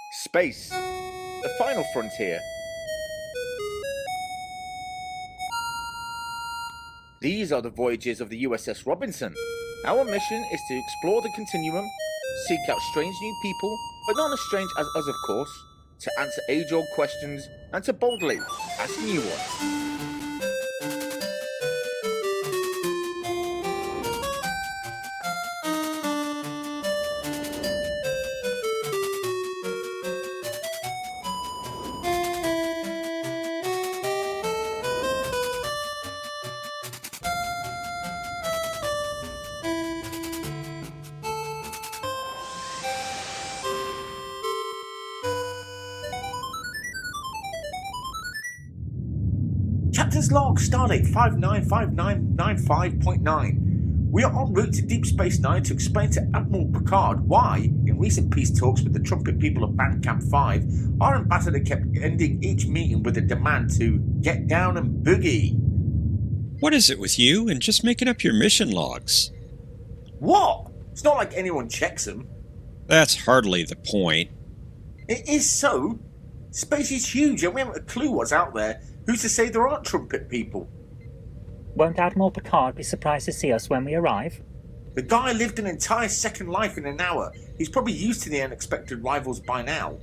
Space, the final frontier. These are the voyages of the USS Robinson. Our mission is to explore the continuum, seek out strange new people, but not as strange as us, of course, to answer age-old questions, and to boldly ask new ones. Captain's log, Stardate 595995.9. We are en route to Deep Space Nine to explain to Admiral Picard why, in recent peace talks with the trumpet people of Bandcamp 5, our ambassador kept ending each meeting with a demand to get down and boogie. What is it with you and just making up your mission logs? What? It's not like anyone checks them. That's hardly the point. It is so. Space is huge and we haven't a clue what's out there. Who's to say there aren't trumpet people? Won't Admiral Picard be surprised to see us when we arrive? The guy lived an entire second life in an hour. He's probably used to the unexpected rivals by now.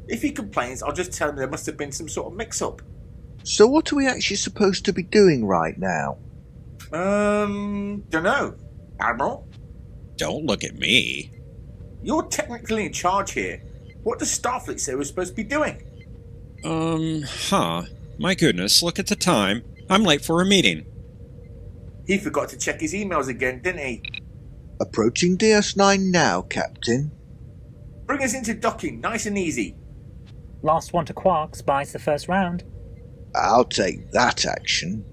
If he complains, I'll just tell him there must have been some sort of mix-up. So what are we actually supposed to be doing right now? Dunno. Admiral? Don't look at me. You're technically in charge here. What does Starfleet say we're supposed to be doing? My goodness, look at the time. I'm late for a meeting. He forgot to check his emails again, didn't he? Approaching DS9 now, Captain. Bring us into docking, nice and easy. Last one to Quarks buys the first round. I'll take that action.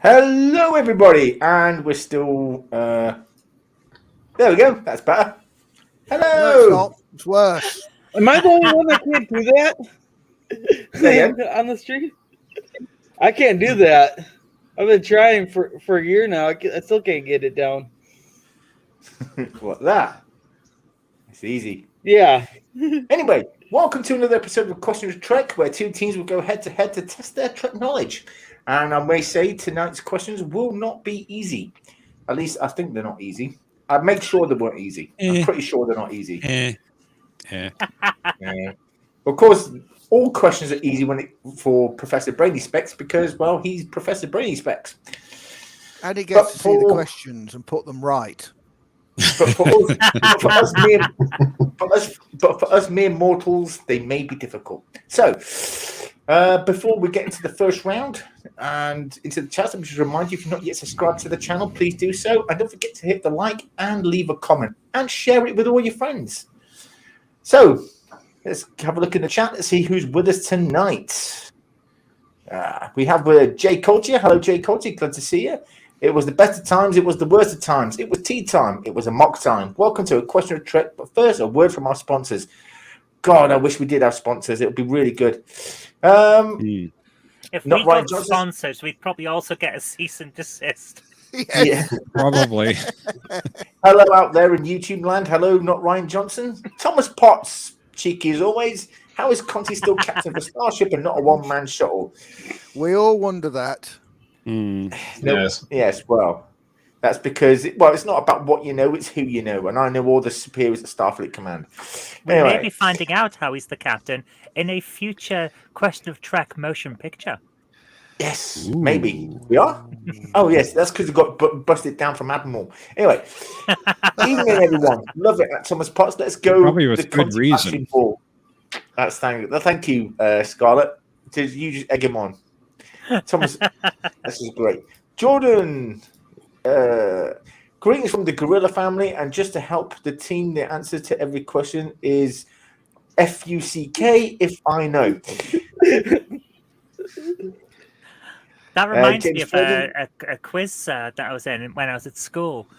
Hello, everybody, and we're still. There we go. That's better. Hello. No, it's not. It's worse. Am I the only one that can't do that? On the street? I can't do that. I've been trying for a year now. I still can't get it down. What, that? It's easy. Yeah. Anyway, welcome to another episode of Questions of Trek, where two teams will go head-to-head to test their Trek knowledge. And I may say tonight's questions will not be easy. At least I think they're not easy. I'd make sure they weren't easy. I'm pretty sure they're not easy. Of course, all questions are easy for Professor Brainy Specs because, well, he's Professor Brainy Specs. And he gets to see the questions and put them right. But for us mere mortals, they may be difficult. So, before we get into the first round and into the chat, let me just remind you, if you're not yet subscribed to the channel, please do so. And don't forget to hit the like and leave a comment and share it with all your friends. So, let's have a look in the chat. Let's see who's with us tonight. We have Jay Culture. Hello, Jay Culture. Glad to see you. It was the best of times. It was the worst of times. It was tea time. It was a mock time. Welcome to A Question of Trek. But first, a word from our sponsors. God, I wish we did have sponsors. It would be really good. If we got sponsors, we'd probably also get a cease and desist. Yeah. Probably. Hello out there in YouTube land. Hello, not Ryan Johnson. Thomas Potts, cheeky as always. How is Conti still captain for Starship and not a one-man shuttle? We all wonder that. Yes, well, that's because, it's not about what you know, it's who you know. And I know all the superiors at Starfleet Command. We may be finding out how he's the captain in a future Question of Trek motion picture. Yes, maybe. We are? Oh, yes, that's because we got busted down from Admiral. Anyway, evening, everyone. Love it, Thomas Potts. Let's go. Probably with good reason. That's thank you, Scarlett. You just egg him on. Thomas, this is great. Jordan, greetings from the Gorilla family, and just to help the team, the answer to every question is FUCK if I know. That reminds me of a quiz that I was in when I was at school.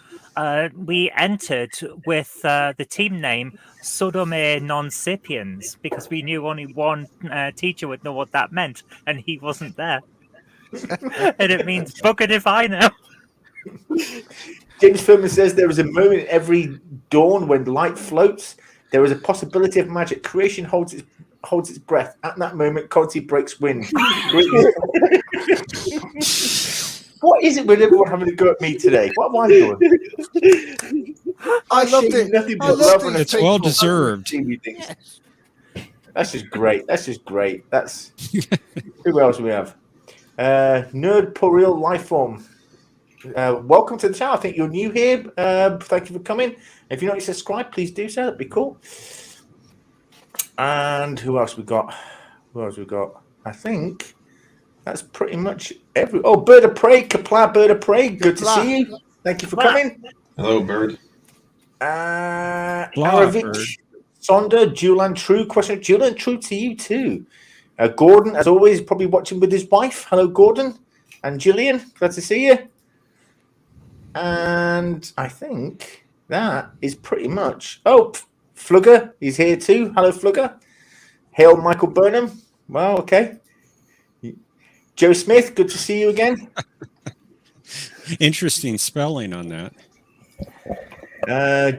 We entered with the team name Sodome Non Sapiens because we knew only one teacher would know what that meant, and he wasn't there. And it means buggered if I know. James Furman says there is a moment every dawn when light floats. There is a possibility of magic. Creation holds its breath. At that moment, Conti breaks wind. What is it with everyone having to go at me today? What am I doing? I loved show you it. nothing I but love love these and It's well people. deserved. Yes. That's just great. That's who else we have? Nerd Purial Lifeform. Welcome to the channel. I think you're new here. Thank you for coming. If you're not subscribed, please do so. That'd be cool. And who else we got? I think that's pretty much every. Oh, Bird of Prey, Kapla, Bird of Prey. Good to see you. Thank you for coming. Hello, Bird. Aravich, Sonda, Julian True. Question, Julian True to you too. Gordon, as always, probably watching with his wife. Hello, Gordon and Gillian. Glad to see you. And I think that is pretty much. Oh, Flugger, he's here too. Hello, Flugger. Hail, Michael Burnham. Well, okay. Joe Smith, good to see you again. Interesting spelling on that.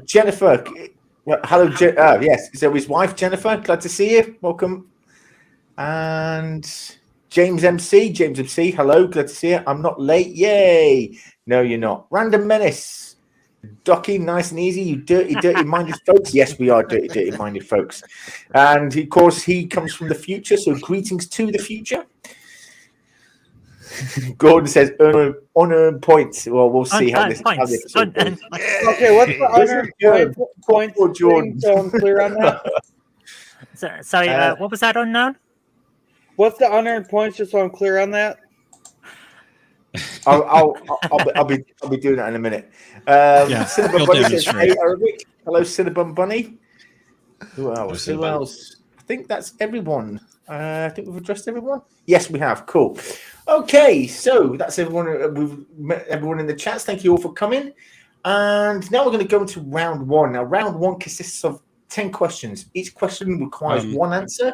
Jennifer. Hello, yes. So his wife, Jennifer. Glad to see you. Welcome. And James MC. Hello. Glad to see you. I'm not late. Yay. No, you're not. Random Menace. Docky, nice and easy. You dirty-minded folks. Yes, we are dirty-minded folks. And, of course, he comes from the future, so greetings to the future. Gordon says unearned points. Well, we'll see how this episode goes. Okay, what's the unearned points? Jordan. So I'm clear on that. Sorry, what was that unknown? What's the unearned points? Just so I'm clear on that. I'll be doing that in a minute. Cinnabon Bunny says, "Hey, Arabic. Hello, Cinnabon Bunny." Who else? I think that's everyone. I think we've addressed everyone. Yes, we have. Cool. Okay, so that's everyone. We've met everyone in the chats. Thank you all for coming. And now we're going to go into round one. Now, round one consists of 10 questions. Each question requires one answer,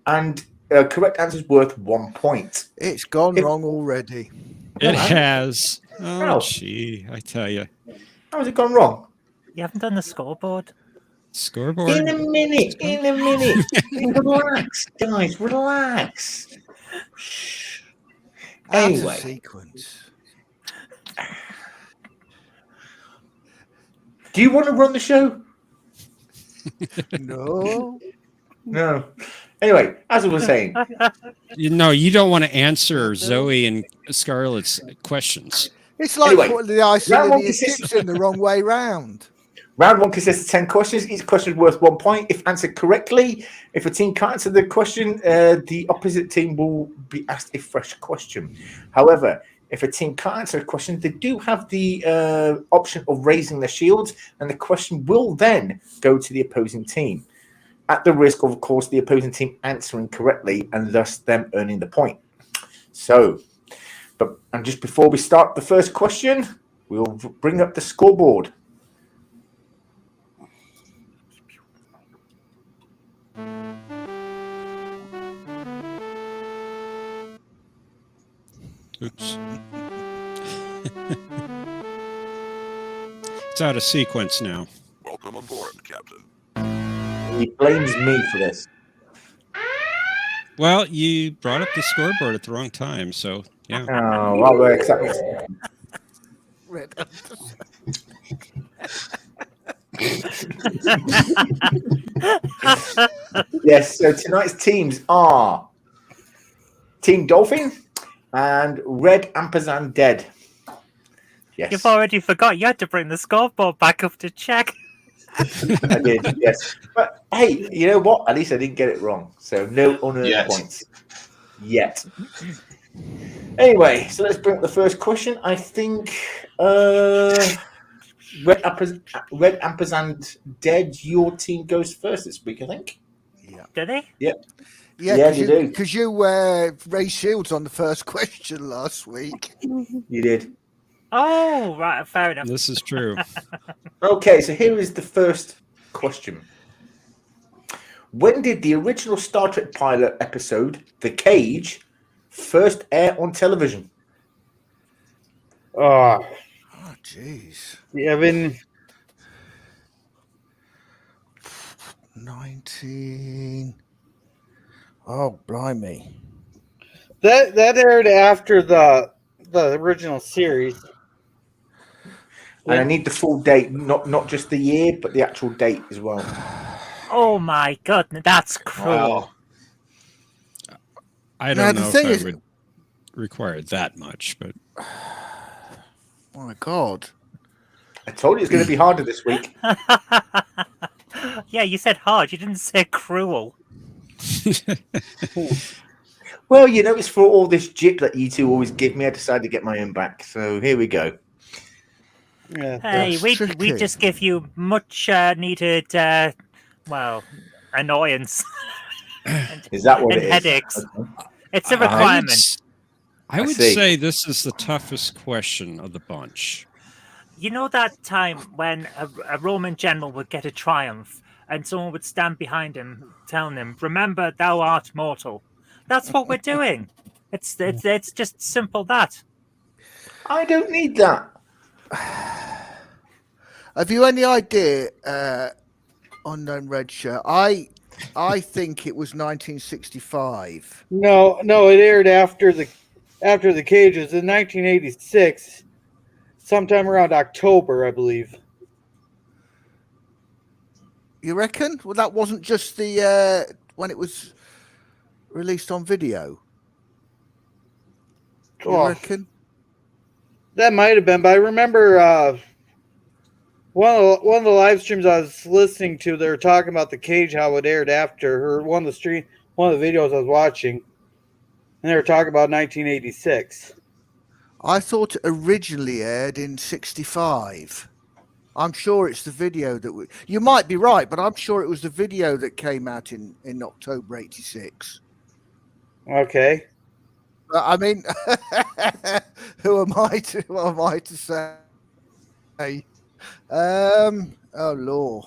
and correct answer is worth 1 point. It's gone wrong already. It has. How? Oh, gee, I tell you. How has it gone wrong? You haven't done the scoreboard. Scoreboard? In a minute. Relax, guys. Relax. Out of Anyway. sequence. Do you want to run the show? No. No. Anyway, as I was saying. You don't want to answer Zoe and Scarlett's questions. It's like putting the icing in the chips in the wrong way round. Round one consists of 10 questions. Each question is worth 1 point. If answered correctly, if a team can't answer the question, the opposite team will be asked a fresh question. However, if a team can't answer a question, they do have the option of raising their shields, and the question will then go to the opposing team, at the risk of course, the opposing team answering correctly and thus them earning the point. So, and just before we start the first question, we'll bring up the scoreboard. Oops. It's out of sequence now. Welcome aboard, Captain. He blames me for this. Well, you brought up the scoreboard at the wrong time, so yeah. Oh, well, we're exactly. Yes, so tonight's teams are Team Dolphin and Red Ampersand Dead. Yes. You've already forgot. You had to bring the scoreboard back up to check. I did, yes. But hey, you know what? At least I didn't get it wrong. So no unearned points. Yet. Anyway, so let's bring up the first question. I think Red Ampersand Dead, your team goes first this week, I think. Yeah. Did they? Yep. Yeah, because you raised shields on the first question last week. You did. Oh, right. Fair enough. This is true. Okay, so here is the first question. When did the original Star Trek pilot episode, The Cage, first air on television? Oh, Oh, jeez. yeah, I mean, 19. Oh, blimey. that aired after the original series. And I need the full date, not just the year, but the actual date as well. Oh my goodness, that's cruel. I Now, don't the know if thing I is- would require that much, but Oh, my God. I told you it's going to be harder this week. Yeah, you said hard. You didn't say cruel. Well, you know, it's for all this jip that you two always give me. I decided to get my own back. So here we go. Yeah. Hey, That's we tricky. just give you much needed, well, annoyance Is that what and it is? headaches. Okay. It's a I would, requirement. I would see. say this is the toughest question of the bunch. You know that time when a Roman general would get a triumph and someone would stand behind him telling him, "Remember, thou art mortal." That's what we're doing. It's just simple that. I don't need that. Have you any idea, Unknown Red Shirt? I think it was 1965. No, it aired after the Cage. It was in 1986, sometime around October, I believe. You reckon? Well, that wasn't just the when it was released on video. You Oh, reckon? that might have been, but I remember one of the live streams I was listening to. They were talking about the Cage, how it aired after, or one of the videos I was watching, and they were talking about 1986. I thought it originally aired in 65. I'm sure it's the video that you might be right, but I'm sure it was the video that came out in October 86. Okay. I mean, who am I to say? Oh Lord.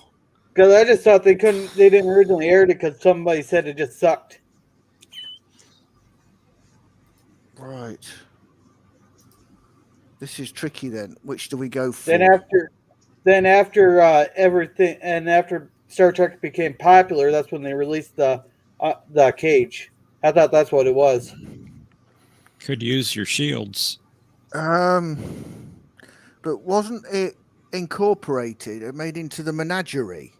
Because I just thought they didn't originally air it because somebody said it just sucked. Right. This is tricky then. Which do we go for? Then after everything, and after Star Trek became popular, that's when they released the Cage. I thought that's what it was. Could use your shields. But wasn't it incorporated and made into the Menagerie?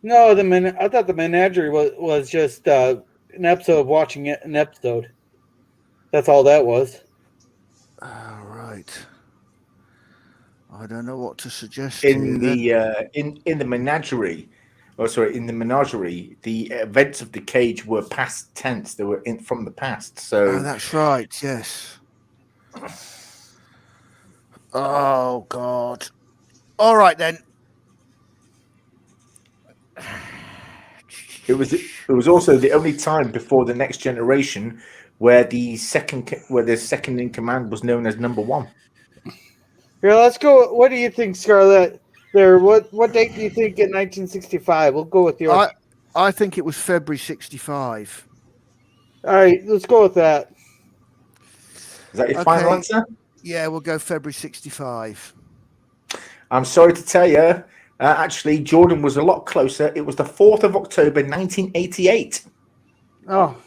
No, I thought the Menagerie was just an episode of watching it. An episode. That's all that was. Oh, right. I don't know what to suggest. In here, the in the menagerie, in the menagerie, the events of the Cage were past tense. They were from the past. So Oh, that's right. Yes. Oh God. All right then. it was also the only time before the Next Generation where the second in command was known as number one. Here, let's go. What do you think, Scarlett? What date do you think in 1965? We'll go with yours. I think it was February 65. All right, let's go with that. Is that your final answer? Yeah, we'll go February 65. I'm sorry to tell you, actually, Jordan was a lot closer. It was the 4th of October, 1988. Oh.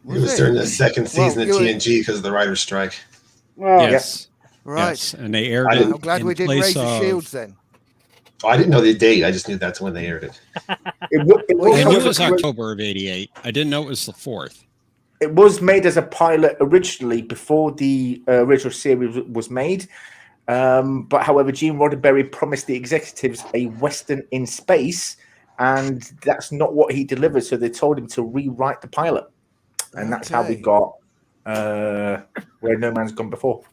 It was during the second season of TNG because of the writer's strike. Well, Yes. Right. Yes. And they aired it. I'm glad we didn't raise the shields then. Oh, I didn't know the date. I just knew that's when they aired it. I knew it was October of '88. I didn't know it was the 4th. It was made as a pilot originally before the original series was made. But however, Gene Roddenberry promised the executives a Western in space, and that's not what he delivered. So they told him to rewrite the pilot. And that's how we got Where No Man's Gone Before.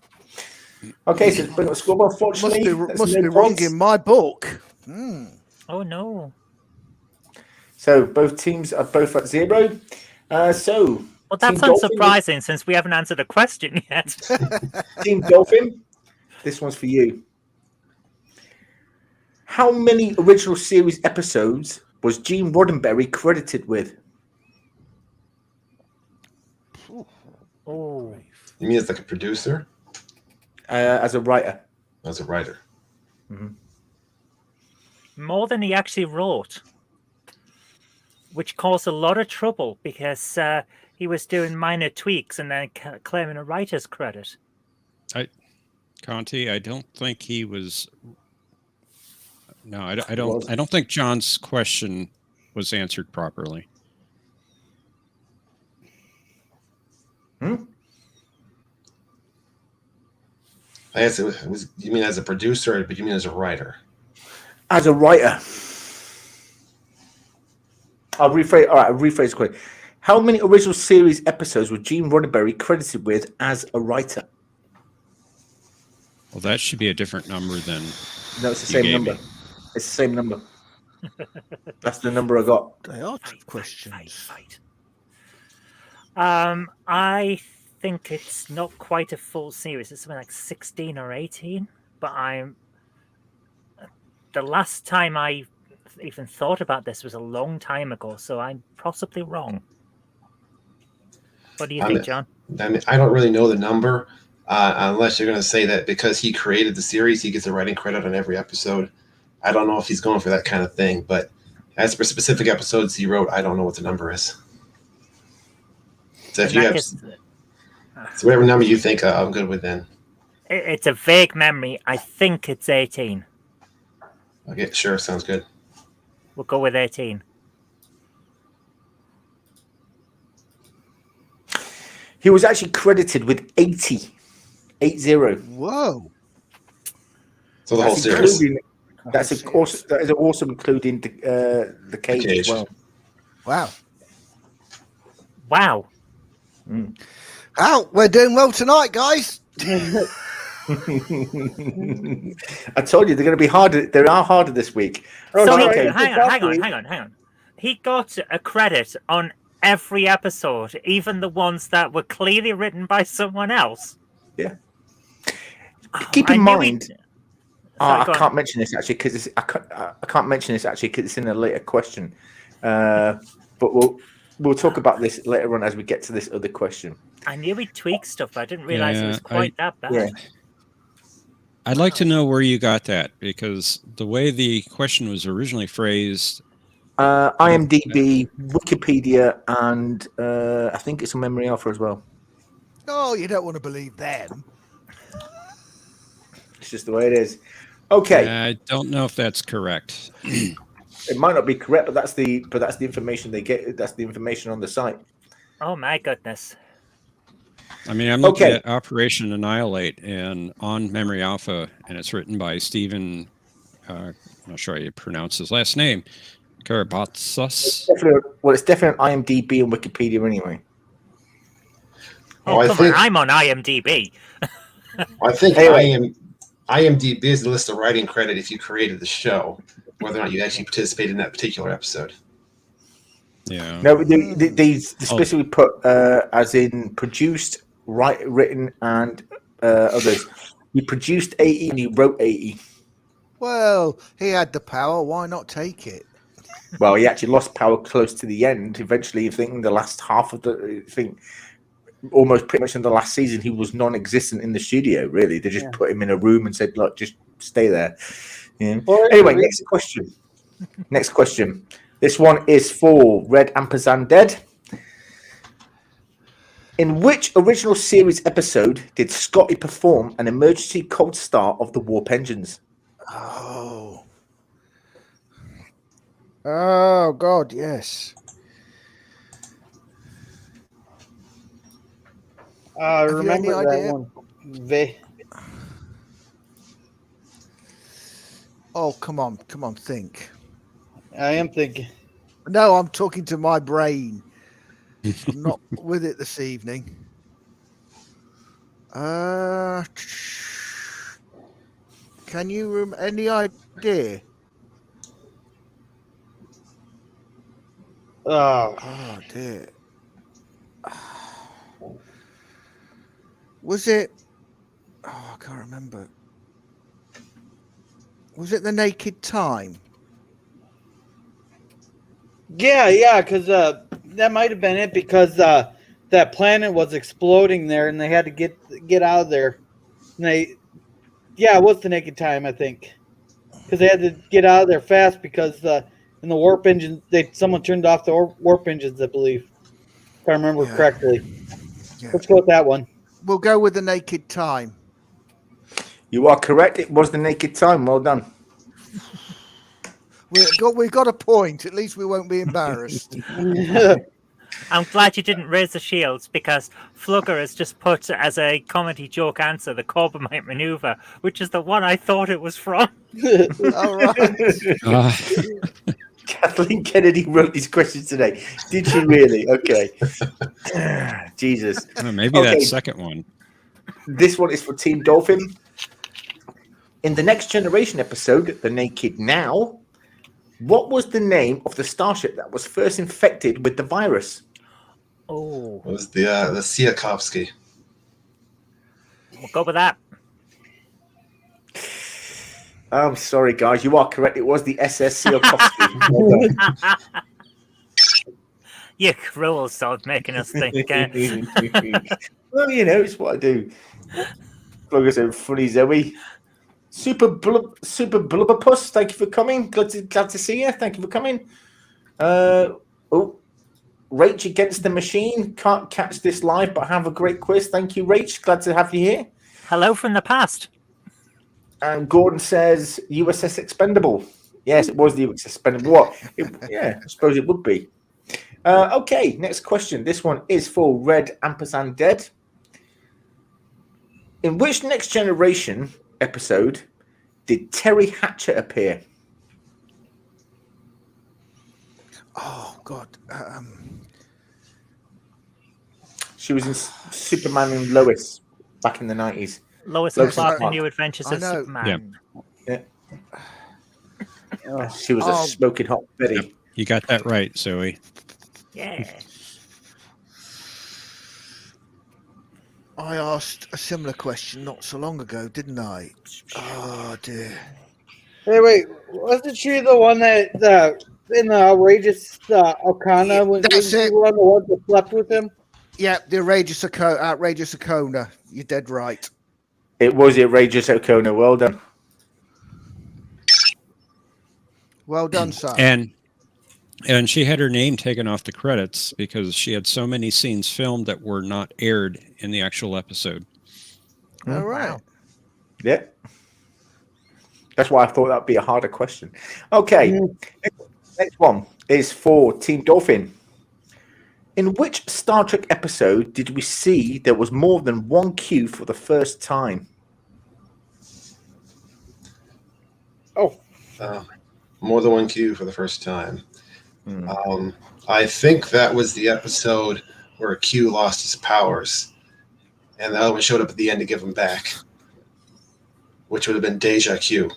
Okay, so it's been a score. Unfortunately, must be wrong in my book. Oh no! So both teams are both at 0. Well, that's unsurprising since we haven't answered a question yet. Team Dolphin, this one's for you. How many original series episodes was Gene Roddenberry credited with? Oh, You mean as like a producer? As a writer. As a writer. more than he actually wrote, which caused a lot of trouble because he was doing minor tweaks and then claiming a writer's credit. Conti, I don't think he was. No, I don't think John's question was answered properly. I guess it was. You mean as a producer, but you mean as a writer? As a writer. I'll rephrase the question. How many original series episodes was Gene Roddenberry credited with as a writer? Well, that should be a different number than. No, it's the same number. It's the same number. That's the number I got. They are questions. Fight. I think it's not quite a full series. It's something like 16 or 18. But the last time I even thought about this was a long time ago, so I'm possibly wrong. What do you think, John? I don't really know the number, unless you're going to say that because he created the series, he gets a writing credit on every episode. I don't know if he's going for that kind of thing, but as for specific episodes he wrote, I don't know what the number is. So if you have, so whatever number you think, I'm good with then. It's a vague memory. I think it's 18. Okay, sure, sounds good. We'll go with 18. He was actually credited with 80. 80. Whoa. So the whole series. That is also including the cage as well. Wow. Wow. Oh, we're doing well tonight, guys. I told you they're going to be harder. They are harder this week. So okay. hang on. He got a credit on every episode, even the ones that were clearly written by someone else. Yeah. Keep in mind. I can't mention this actually because I can't mention this actually because it's in a later question. But we'll talk about this later on as we get to this other question. I knew he tweaked stuff, but I didn't realize it was quite that bad. Yeah. I'd like to know where you got that, because the way the question was originally phrased. IMDb, Wikipedia, and I think it's a Memory Alpha as well. Oh, you don't want to believe them. It's just the way it is. Okay. I don't know if that's correct. It might not be correct, but that's the information they get. That's the information on the site. Oh my goodness. I mean, I'm looking at Operation Annihilate and on Memory Alpha, and it's written by Stephen. I'm not sure how you pronounce his last name. Karabatsas. It's definitely on IMDb and Wikipedia anyway. I'm on IMDb. I think IMDb is the list of writing credit if you created the show, whether or not you actually participated in that particular episode. Yeah. No, they specifically put as in produced, written, and others. He produced 80 and he wrote 80. Well, he had the power. Why not take it? Well, he actually lost power close to the end. Eventually, I think in the last half of almost pretty much in the last season, he was non-existent in the studio. Really, they just put him in a room and said, "Look, just stay there." Yeah. Anyway, next question. This one is for Red Ampersand Dead. In which original series episode did Scotty perform an emergency cold start of the warp engines? Oh, God, yes. Remember that idea? one. Oh, come on, think. I am thinking. No, I'm talking to my brain. I'm not with it this evening. Can you any idea? Oh dear. Was it? Oh, I can't remember. Was it The Naked Time? Yeah, because that might have been it, because that planet was exploding there, and they had to get out of there. And it was the Naked Time, I think, because they had to get out of there fast because in the warp engine, someone turned off the warp engines, I believe, if I remember correctly. Yeah. Let's go with that one. We'll go with the Naked Time. You are correct. It was the Naked Time. Well done. We got a point. At least we won't be embarrassed. I'm glad you didn't raise the shields because Flugger has just put as a comedy joke answer the Corbomite maneuver, which is the one I thought it was from. All right. Kathleen Kennedy wrote these questions today. Did she really? Okay. Jesus. Maybe that second one. This one is for Team Dolphin. In the Next Generation episode, The Naked Now, what was the name of the starship that was first infected with the virus? Oh. It was the Tsiolkovsky. We'll go with that. I'm sorry, guys. You are correct. It was the SS Tsiolkovsky. Well done. You cruel sod making us think. Well, it's what I do. Plug us in funny, Zoe. Super Blubberpuss, thank you for coming. Glad to see you. Thank you for coming. Rach Against the Machine. Can't catch this live, but have a great quiz. Thank you, Rach. Glad to have you here. Hello from the past. And Gordon says USS Expendable. Yes, it was the USS Expendable. What? I suppose it would be. Okay, next question. This one is for Red Ampersand Dead. In which Next Generation episode did Terry Hatcher appear? Oh God. She was in Superman and Lois back in the 90s. Lois and Clark, The New Adventures of know. Superman. Yeah. She was a smoking hot Betty. Yep. You got that right, Zoe. Yeah. I asked a similar question not so long ago, didn't I? Oh dear. Hey, wait, wasn't she the one that in the outrageous Okana when That's she it. was the one that slept with him? Yeah, the outrageous Okona. You're dead right. It was Outrageous Okona. Well done. Well done, sir. And she had her name taken off the credits because she had so many scenes filmed that were not aired in the actual episode. All right. Wow. Yeah. That's why I thought that'd be a harder question. Okay. Next one is for Team Dolphin. In which Star Trek episode did we see there was more than one Q for the first time? More than one Q for the first time. I think that was the episode where Q lost his powers, and the other one showed up at the end to give them back, which would have been Deja Q.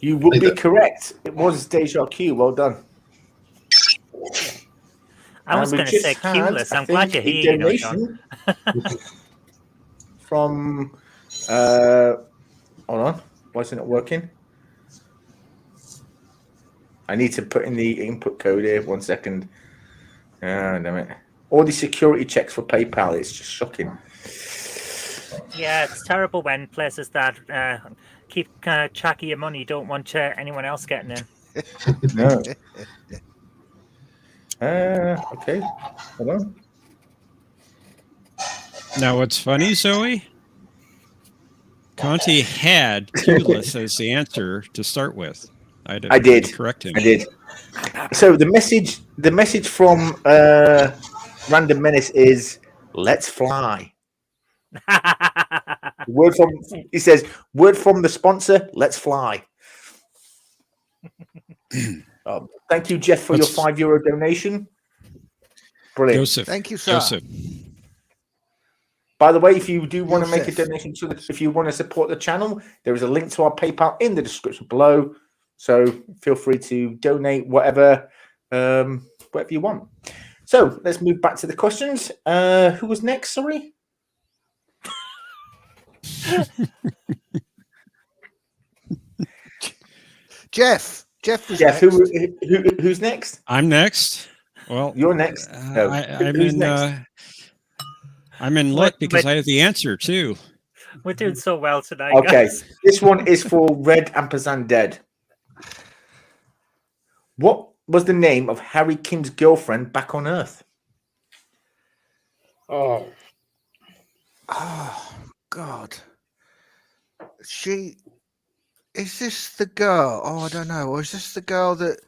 You would be correct. It was Deja Q. Well done. I was And we going to just say had, Q-less. I I'm glad think, you're a here, John. donation from hold on. Why isn't it working? I need to put in the input code here. 1 second. Ah, damn it. All the security checks for PayPal. It's just shocking. Yeah, it's terrible when places that keep track of your money don't want anyone else getting in. No. Okay. Hold on. Now, what's funny, Zoe? Conti had Q-less as the answer to start with. I did correct him. I did. So the message from Random Menace is "Let's fly." He says, "Word from the sponsor. Let's fly." Thank you, Jeff, for your €5 donation. Brilliant. Joseph. Thank you, sir. Joseph. By the way, if you do want to make a Joseph. donation if you want to support the channel, there is a link to our PayPal in the description below. So feel free to donate whatever you want. So let's move back to the questions. Who was next? Sorry. Jeff was Jeff, next. who's next? I'm next. Well, You're next. I'm in luck because I have the answer too. We're doing so well tonight, Okay, guys. this one is for Red Ampersand Dead. What was the name of Harry Kim's girlfriend back on Earth? Oh, God. Is this the girl? Oh, I don't know. Or is this the girl that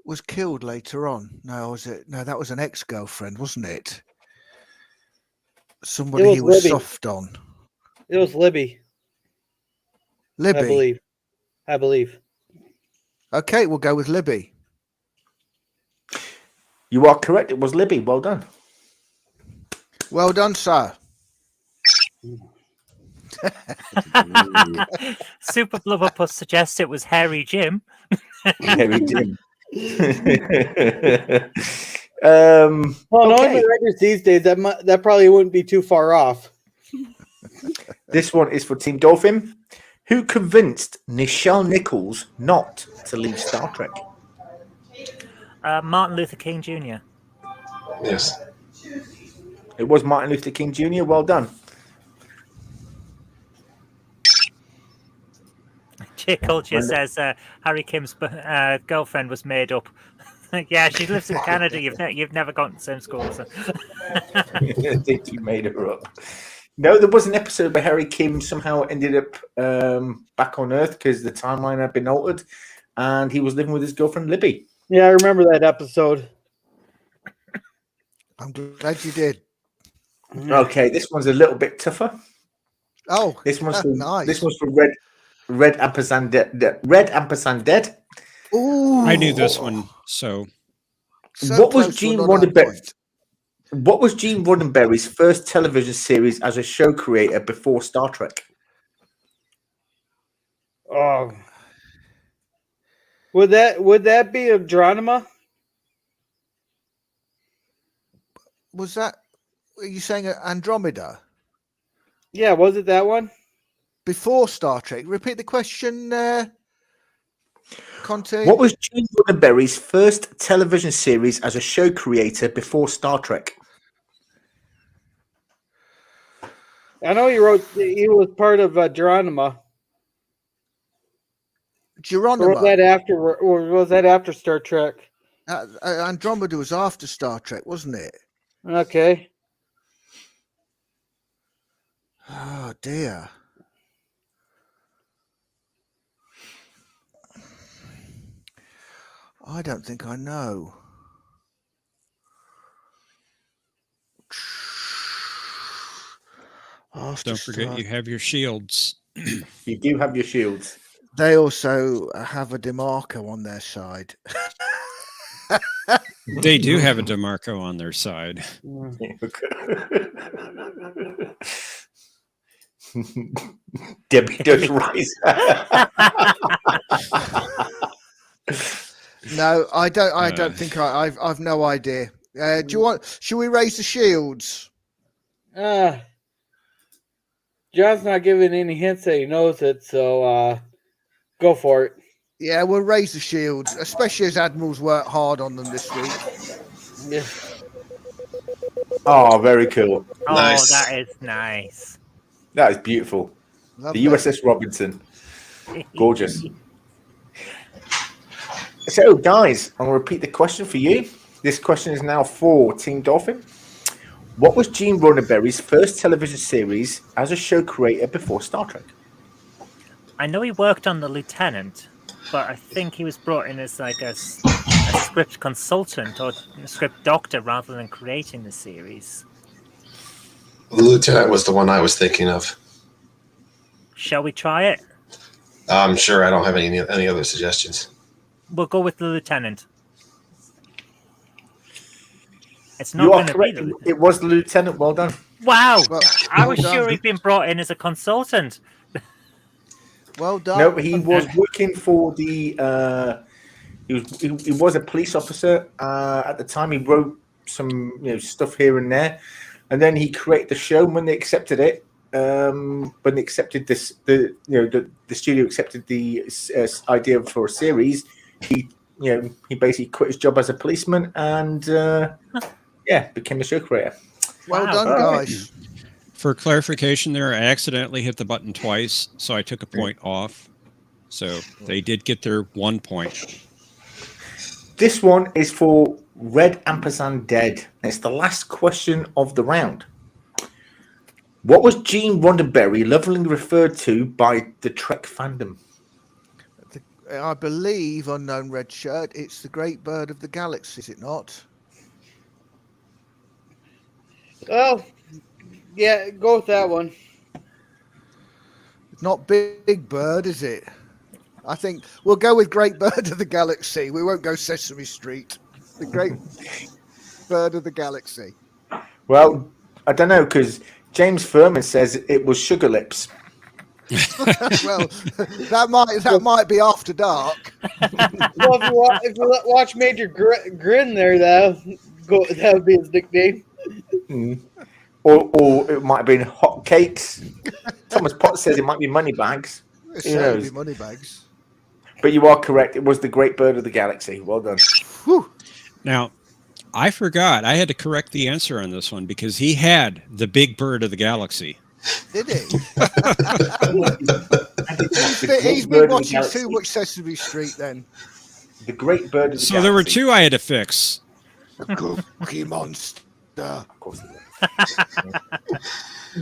was killed later on? No, was it? No, that was an ex-girlfriend, wasn't it? Somebody was he was Libby. soft on. it was Libby. Libby. I believe. Okay, we'll go with Libby. You are correct. It was Libby. Well done. Well done, sir. Super Blubberpuss suggests it was Hairy Jim. Harry Jim. Well, knowing okay. the writers these days, that probably wouldn't be too far off. This one is for Team Dolphin. Who convinced Nichelle Nichols not to leave Star Trek? Martin Luther King Jr. Yes. It was Martin Luther King Jr. Well done. Jay Culture says Harry Kim's girlfriend was made up. Yeah, she lives in Canada. You've never gone to the same school. So. I think you made her up. No, there was an episode where Harry Kim somehow ended up back on Earth because the timeline had been altered, and he was living with his girlfriend Libby. Yeah, I remember that episode. I'm glad you did. Okay, this one's a little bit tougher. Oh, This one's for nice. This one's for Red Ampersand Dead. Red Ampersand Dead. Ooh, I knew this one, so What was close to Gene an odd Roddenberry? point. What was Gene Roddenberry's first television series as a show creator before Star Trek? Oh, would that be Andromeda? Was that? Are you saying Andromeda Yeah, was it that one? before Star Trek? Repeat the question, Conte. What was Gene Roddenberry's first television series as a show creator before Star Trek? I know he was part of Geronima. Geronimo? Or was that after Star Trek? Andromeda was after Star Trek, wasn't it? Okay. Oh dear. I don't think I know. After don't forget Star- you have your shields. You do have your shields. They also have a demarco on their side. They do have a DeMarco on their side. Debbie does rise. No, I don't. I don't think I've no idea. Do you want? Should we raise the shields? John's not giving any hints that he knows it, so go for it. Yeah, we'll raise the shields, especially as Admirals work hard on them this week. Yeah. Oh, very cool. Oh, Nice. that is nice. That is beautiful. Lovely. The USS Robinson. Gorgeous. So, guys, I'll repeat the question for you. This question is now for Team Dolphin. What was Gene Roddenberry's first television series as a show creator before Star Trek? I know he worked on The Lieutenant, but I think he was brought in as like a script consultant or a script doctor rather than creating the series. The Lieutenant was the one I was thinking of. Shall we try it? I'm sure I don't have any other suggestions. We'll go with The Lieutenant. It's You not are going to be correct. the Lieutenant. It was the Lieutenant. Well done. Wow! Well, I was well sure done. he'd been brought in as a consultant. Well done. No, he was working for the. He was a police officer at the time. He wrote some stuff here and there, and then he created the show. And when they accepted it, when they accepted this, the studio accepted the idea for a series. He he basically quit his job as a policeman and became a show creator. Well Wow. done, All right. guys. For clarification there, I accidentally hit the button twice, so I took a point off. So they did get their 1 point. This one is for Red Ampersand Dead. It's the last question of the round. What was Gene Roddenberry lovingly referred to by the Trek fandom? I believe, unknown red shirt, it's the great bird of the galaxy, is it not? Well, yeah, go with that one. It's not Big Bird, is it? I think we'll go with Great Bird of the Galaxy. We won't go Sesame Street. The Great Bird of the Galaxy. Well, I don't know, because James Furman says it was Sugar Lips. Well, that might be After Dark. Well, if you watch Major Grin there, that would be his nickname. Or it might have been Hot Cakes. Thomas Potts says it might be Moneybags. It's Who certainly knows? Moneybags. But you are correct. It was the Great Bird of the Galaxy. Well done. Whew. Now, I forgot. I had to correct the answer on this one because he had the big bird of the galaxy. Did he? The He's Great Bird been of the watching Galaxy. too much Sesame Street then. The Great Bird of the So Galaxy. there were two I had to fix. Cookie Monster. Of course.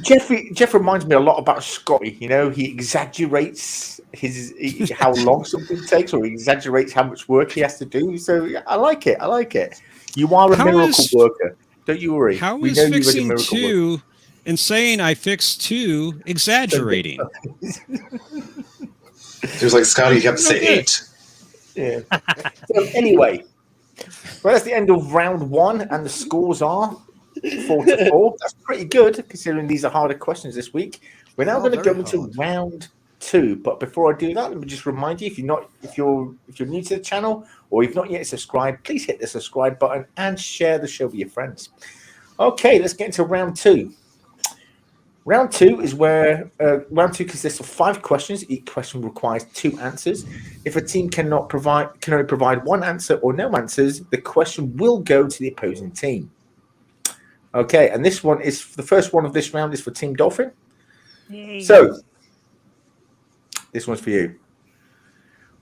Jeff reminds me a lot about Scotty. He exaggerates how long something takes, or he exaggerates how much work he has to do. So I like it. You are a miracle worker. Don't you worry. How We is know you as a fixing miracle worker. two and saying I fixed two exaggerating? It was like Scotty, you have to say 8. Yeah. So anyway, well, that's the end of round 1, and the scores are 4-4. That's pretty good considering these are harder questions this week. We're now going to go into round 2, but before I do that, let me just remind you: if you're new to the channel or you've not yet subscribed, please hit the subscribe button and share the show with your friends. Okay, let's get into round 2. Round 2 is where round 2 consists of 5 questions. Each question requires 2 answers. If a team can only provide 1 answer or no answers, the question will go to the opposing team. Okay, and this one is the first one of this round is for Team Dolphin. Yay. So this one's for you.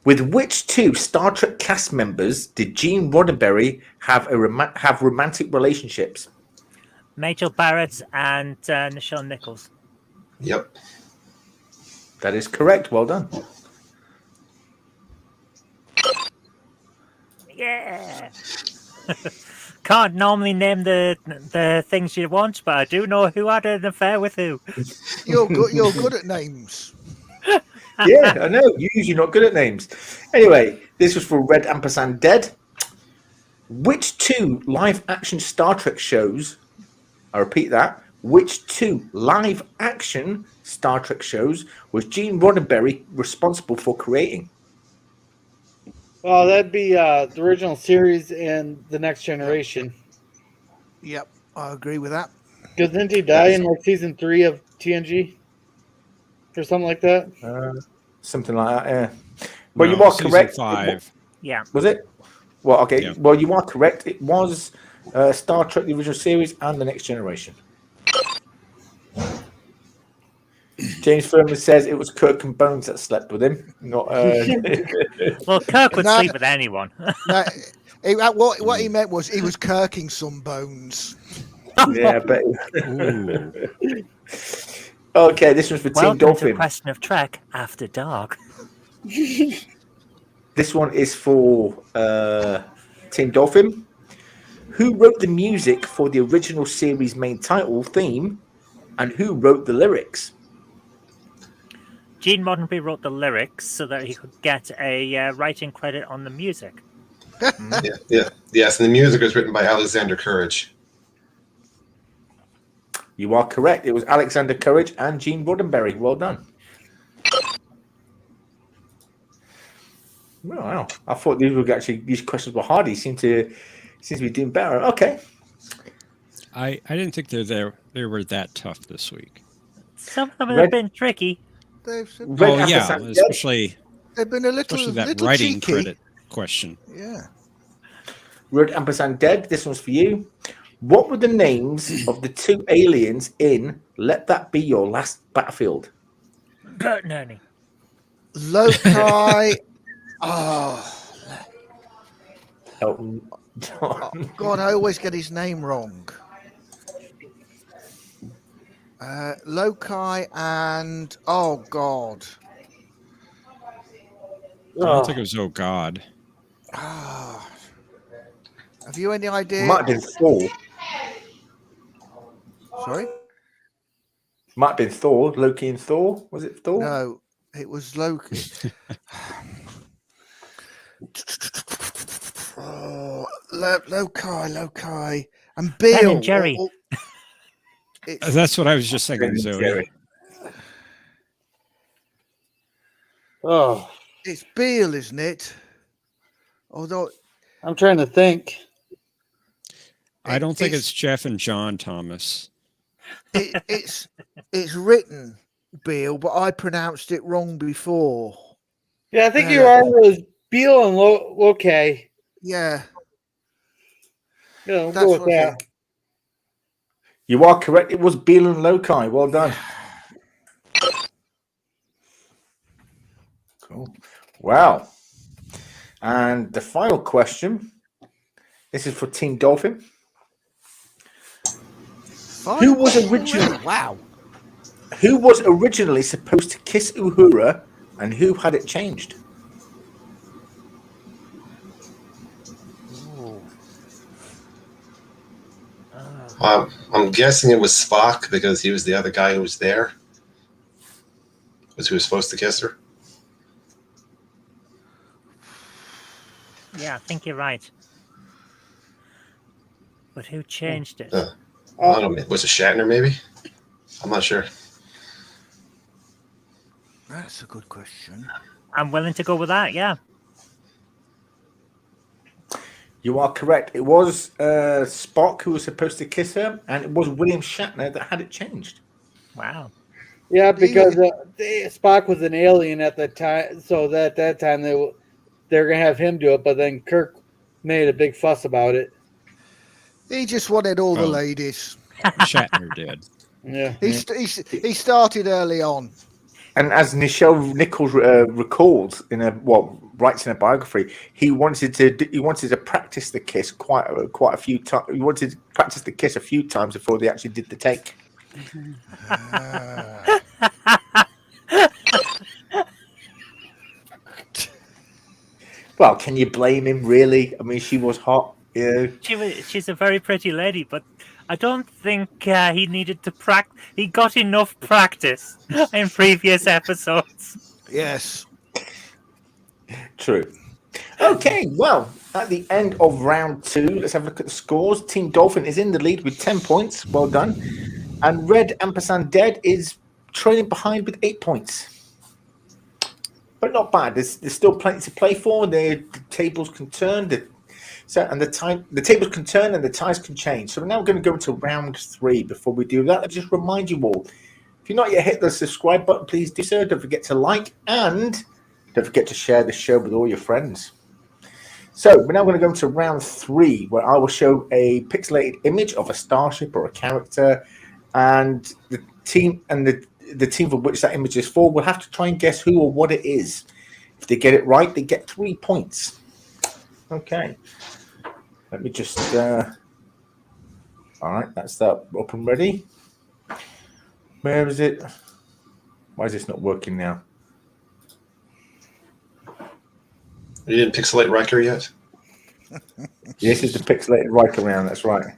With which 2 Star Trek cast members did Gene Roddenberry have romantic relationships? Majel Barrett and Nichelle Nichols. Yep. That is correct. Well done. Yeah. Can't normally name the things you want, but I do know who had an affair with who. You're good at names. Yeah, I know. You're usually not good at names. Anyway, this was for Red Ampersand Dead. Which 2 live-action Star Trek shows, I repeat that, which 2 live-action Star Trek shows was Gene Roddenberry responsible for creating? Well, that'd be the original series and The Next Generation. Yep, I agree with that. Because didn't he die in like season 3 of TNG? Or something like that? Something like that, yeah. Well, No, you are season correct. 5. Yeah. Was it? Well, okay. Yeah. Well, you are correct. It was Star Trek, the original series, and The Next Generation. James Furman says it was Kirk and Bones that slept with him, not. Well, Kirk would No. sleep with anyone. No, what he meant was he was kirking some bones. Yeah, but. Ooh. Okay, this one's for Team Welcome to Dolphin. Question of Trek After Dark. This one is for Team Dolphin. Who wrote the music for the original series main title theme, and who wrote the lyrics? Gene Roddenberry wrote the lyrics so that he could get a writing credit on the music. Yes, and the music was written by Alexander Courage. You are correct. It was Alexander Courage and Gene Roddenberry. Well done. Wow, I thought these questions were hard. He seems to be doing better. Okay. I didn't think they were that tough this week. Some of them Red- have been tricky. Red Oh yeah, Ampersand Dead. especially They've been a little that little writing cheeky. credit. question. Yeah. Red ampersand dead. This one's for you. What were the names of the two aliens in Let That Be Your Last Battlefield? Bert and Ernie. Loci. Oh, Elton John. God, I always get his name wrong. Loci and oh God. I don't think it was Oh God. Ah. Have you any idea? Might have been Thor. Sorry? Might have been Thor. Loki and Thor. Was it Thor? No, it was Loki. Oh, Loci, and Bill. Ben and Jerry. That's what I was just thinking, Ben and Zoe. Jerry. Oh, It's Beale, isn't it? Although I'm trying to think. I don't think it's Jeff and John Thomas. it's written Beale, but I pronounced it wrong before. Yeah, I think you are was Beal and Loki. Yeah, Yeah, we'll that's go with what I that. think. You are correct. It was Beale and Loci. Well done. Cool. Wow. And the final question. This is for Team Dolphin. Who was originally Wow. Who was originally supposed to kiss Uhura, and who had it changed? I'm guessing it was Spock because he was the other guy who was there. Was who was supposed to kiss her? Yeah, I think you're right. But who changed it? I don't know. Was it Shatner? Maybe. I'm not sure. That's a good question. I'm willing to go with that, yeah. You are correct. It was Spock who was supposed to kiss her, and it was William Shatner that had it changed. Wow. Yeah, because Spock was an alien at the time, so at that time they're gonna have him do it. But then Kirk made a big fuss about it. He just wanted all the ladies. Shatner did. Yeah, He started early on. And as Nichelle Nichols recalls writes in a biography, he wanted to practice the kiss quite a few times. He wanted to practice the kiss a few times before they actually did the take. Well, can you blame him? Really? I mean, she was hot. Yeah. She's a very pretty lady, but I don't think he needed to practice. He got enough practice in previous episodes. Yes. True. Okay, well, at the end of round 2, let's have a look at the scores. Team Dolphin is in the lead with 10 points. Well done. And Red ampersand Dead is trailing behind with 8 points. But not bad. There's still plenty to play for. The tables can turn. The tables can turn and the ties can change. So we're now going to go into round 3. Before we do that, let's just remind you all, if you've not yet hit the subscribe button, please do so. Don't forget to like and don't forget to share the show with all your friends. So we're now going to go into round 3, where I will show a pixelated image of a starship or a character, and the team the team for which that image is for will have to try and guess who or what it is. If they get it right, they get 3 points. Okay. Let me just... all right, that's that up and ready. Where is it? Why is this not working now? You didn't pixelate Riker yet? This is the pixelated Riker round, that's right.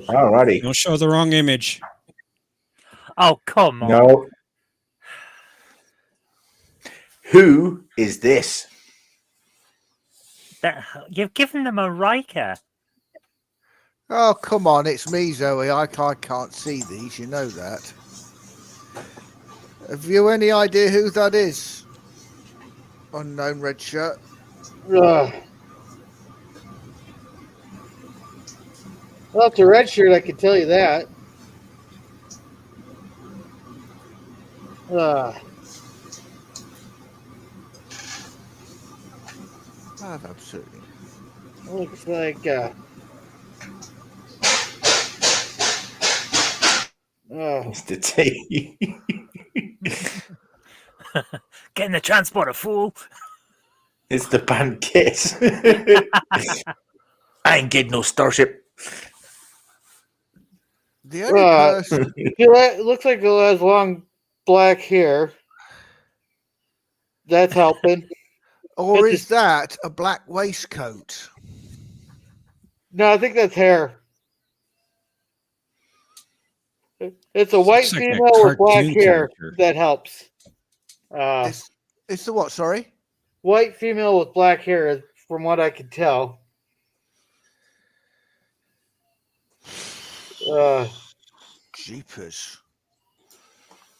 Alrighty. Don't show the wrong image. Oh, come on. No. Who is this? You've given them a Riker. Oh, come on. It's me, Zoe. I can't see these. You know that. Have you any idea who that is? Unknown red shirt. Well, it's a red shirt, I can tell you that. I have absolutely. Looks like Mr. T. Get in the transporter, fool. It's the band Kiss. I ain't getting no starship. The only person. it looks like it has long black hair. That's helping. Or It's is that a black waistcoat? No, I think that's hair. It's a white Looks like a female with black cartoon hair character. that helps. It's the what? Sorry. White female with black hair, from what I can tell. Jeepers.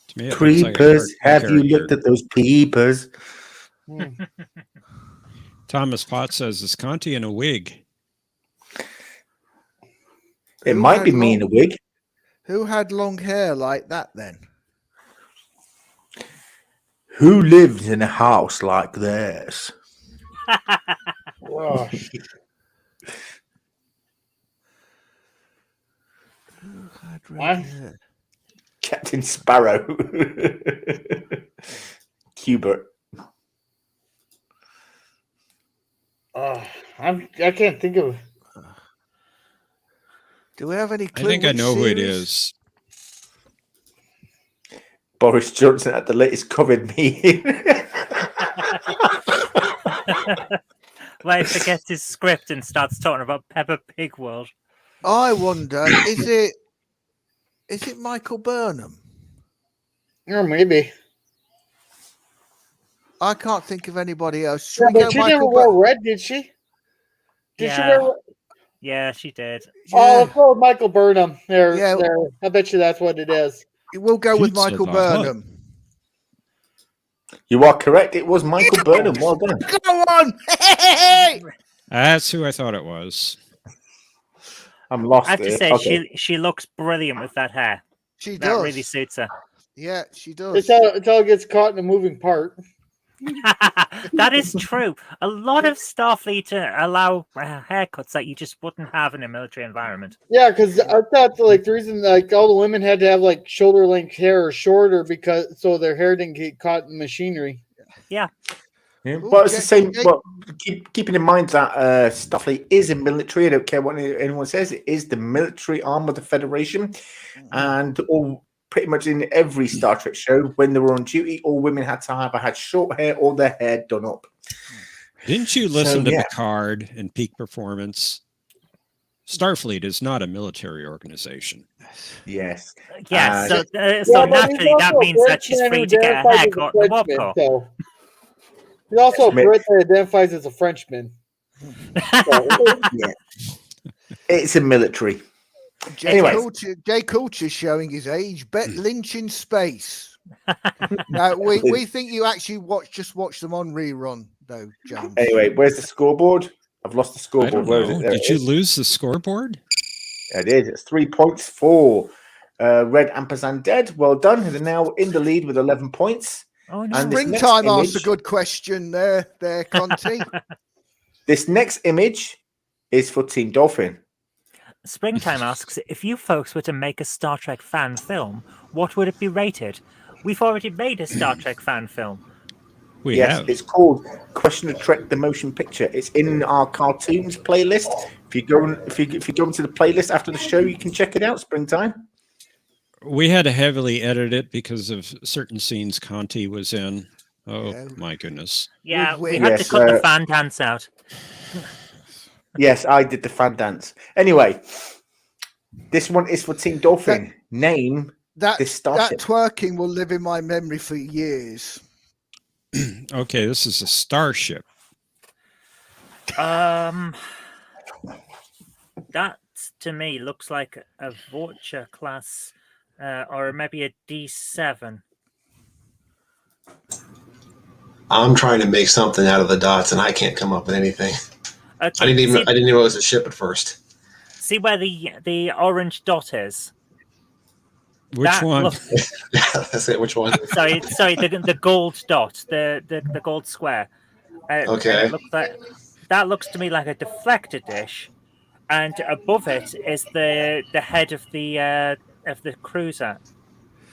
To me, it looks like a Creepers, cartoon have you looked character. at those peepers? Thomas Potts says, "Is Conti in a wig?" It Who might had be me in a wig. Who had long hair like that then? Who lives in a house like this? Gosh. Who had What? red hair? Captain Sparrow. Cubert. I can't think of. Do we have any I clue? think I which know who it series? is. Boris Johnson at the latest COVID meeting. Where he forgets his script and starts talking about Peppa Pig World. I wonder, is it Michael Burnham? Or maybe. I can't think of anybody else. Should Yeah, we go but she never Michael wore red, did she? Did she Yeah. wear? Yeah, she did. Oh, let's go with Michael Burnham. There. Yeah. I bet you that's what it is. We'll go with Pizza Michael the Hut. Burnham. You are correct. It was Michael Burnham. Well done. Go on! That's who I thought it was. I'm lost. I have to there. say, Okay. she looks brilliant with that hair. She That does. really suits her. Yeah, she does. It's how it gets caught in a moving part. That is true. A lot of Starfleet allow haircuts that you just wouldn't have in a military environment. Yeah, because I thought the reason all the women had to have shoulder length hair or shorter so their hair didn't get caught in machinery. Yeah, Ooh, but it's the same. Jake- But keeping in mind that Starfleet is a military. I don't care what anyone says. It is the military arm of the Federation, and all pretty much in every Star Trek show, when they were on duty, all women had to either had short hair or their hair done up. Didn't you listen to yeah. Picard and Peak Performance? Starfleet is not a military organization. Yes. Yeah, so Yeah, but naturally he's that also means a that she's Frenchman free who to get a identifies as haircut in the warp Frenchman, core. so- He's also a Smith. Brit that identifies as a Frenchman. Yeah. It's a military. Jay Anyway. Coulter showing his age. Bet Lynch in space. No, we think you actually just watch them on rerun though, James. Anyway, where's the scoreboard? I've lost the I scoreboard. don't Where is know. it? There Did it you is. lose the scoreboard? It is. It's 3 points for Red Ampersand Dead. Well done. They're now in the lead with 11 points. Oh no! And this next Springtime asked a image- good question there, Conti. This next image is for Team Dolphin. Springtime asks, if you folks were to make a Star Trek fan film, what would it be rated? We've already made a Star Trek fan film. We Yes, have. it's called Question of Trek: The Motion Picture. It's in our cartoons playlist. If you go into the playlist after the show, you can check it out. Springtime. We had to heavily edit it because of certain scenes Conti was in. Oh Yeah. my goodness. Yeah, we With had to Yes, cut the fan dance out. Yes, I did the fan dance. Anyway, this one is for Team Dolphin. Name That this starship. twerking will live in my memory for years. Okay, this is a starship. That to me looks like a Vulture class, or maybe a D7. I'm trying to make something out of the dots, and I can't come up with anything. Okay, I didn't even know it was a ship at first. see where the orange dot is. Which That one? That's it. Which one? Sorry, the gold dot, the gold square. Okay. It looks like that looks to me like a deflector dish, and above it is the head of the cruiser.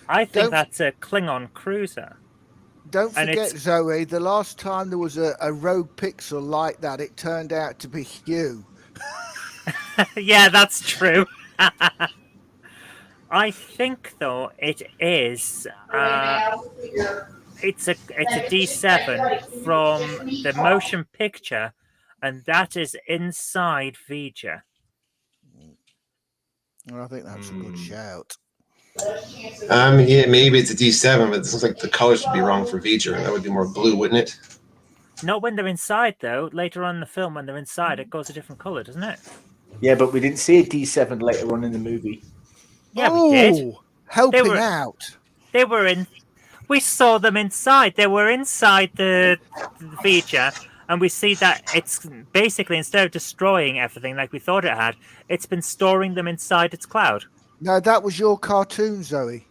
I think Don't- that's a Klingon cruiser. Don't And forget, it's- Zoe, the last time there was a rogue pixel like that, it turned out to be Hugh. Yeah, that's true. I think though it is. It's a D7 from the motion picture, and that is inside Vija. Well, I think that's a good shout. Yeah, maybe it's a D7, but it looks like the colors would be wrong for V'ger. That would be more blue, wouldn't it? Not when they're inside, though. Later on in the film, when they're inside, it goes a different color, doesn't it? Yeah, but we didn't see a D7 later on in the movie. Yeah, we did. Helping out. They were in. We saw them inside. They were inside the Vija, and we see that it's basically, instead of destroying everything like we thought it had, it's been storing them inside its cloud. No, that was your cartoon, Zoe.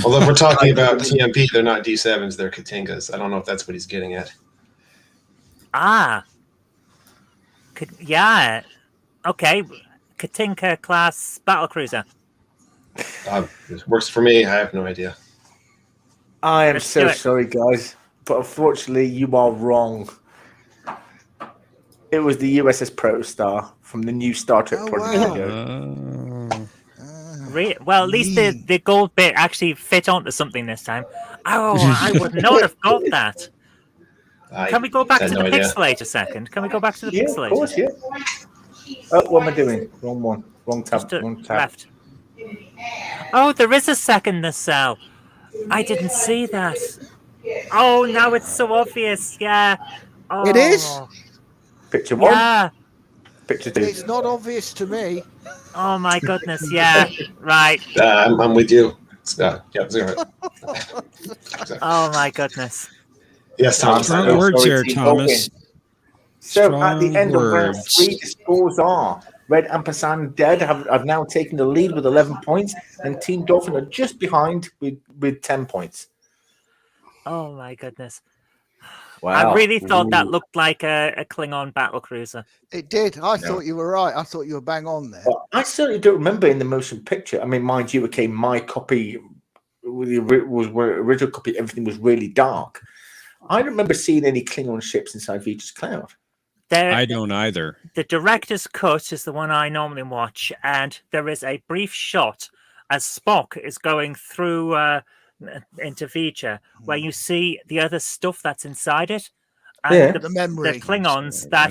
Although if we're talking about TMP, they're not D7s, they're Katingas. I don't know if that's what he's getting at. Ah. Yeah. Okay. Katinka class battlecruiser. It works for me. I have no idea. I am Let's so do it. sorry, guys, but unfortunately, you are wrong. It was the USS Protostar from the new Star Trek Oh, project. wow. video. Well, at least the gold bit actually fit onto something this time. Oh, I would not have got that. Can we go back to had the no idea. pixelate a second? Can we go back to the Yeah, pixelate? of course, yeah. Oh, what am I doing? Wrong one. Wrong tab. Just to Wrong tab. left. Oh, there is a second nacelle. I didn't see that. Oh, now it's so obvious. Yeah. Oh, It is? Picture one. Yeah. Picture two. It's not obvious to me. Oh my goodness. Yeah. Right. I'm with you. Yeah, zero. Oh my goodness. Yes, Thomas. I Strong know. words Sorry, here, T. Thomas. So at the Strong end of round words. 3, the scores are Red Ampersand Dead have now taken the lead with 11 points, and Team Dolphin are just behind with 10 points. Oh my goodness. Wow. I really thought that Ooh. looked like a Klingon battlecruiser. It did. I thought you were right. I thought you were bang on there. Well, I certainly don't remember in the motion picture. I mean, mind you, okay, my copy was original copy. Everything was really dark. I don't remember seeing any Klingon ships inside Vita's cloud. I don't either. The director's cut is the one I normally watch, and there is a brief shot as Spock is going through into Vija, where you see the other stuff that's inside it. And Yeah. The memory. The Klingons that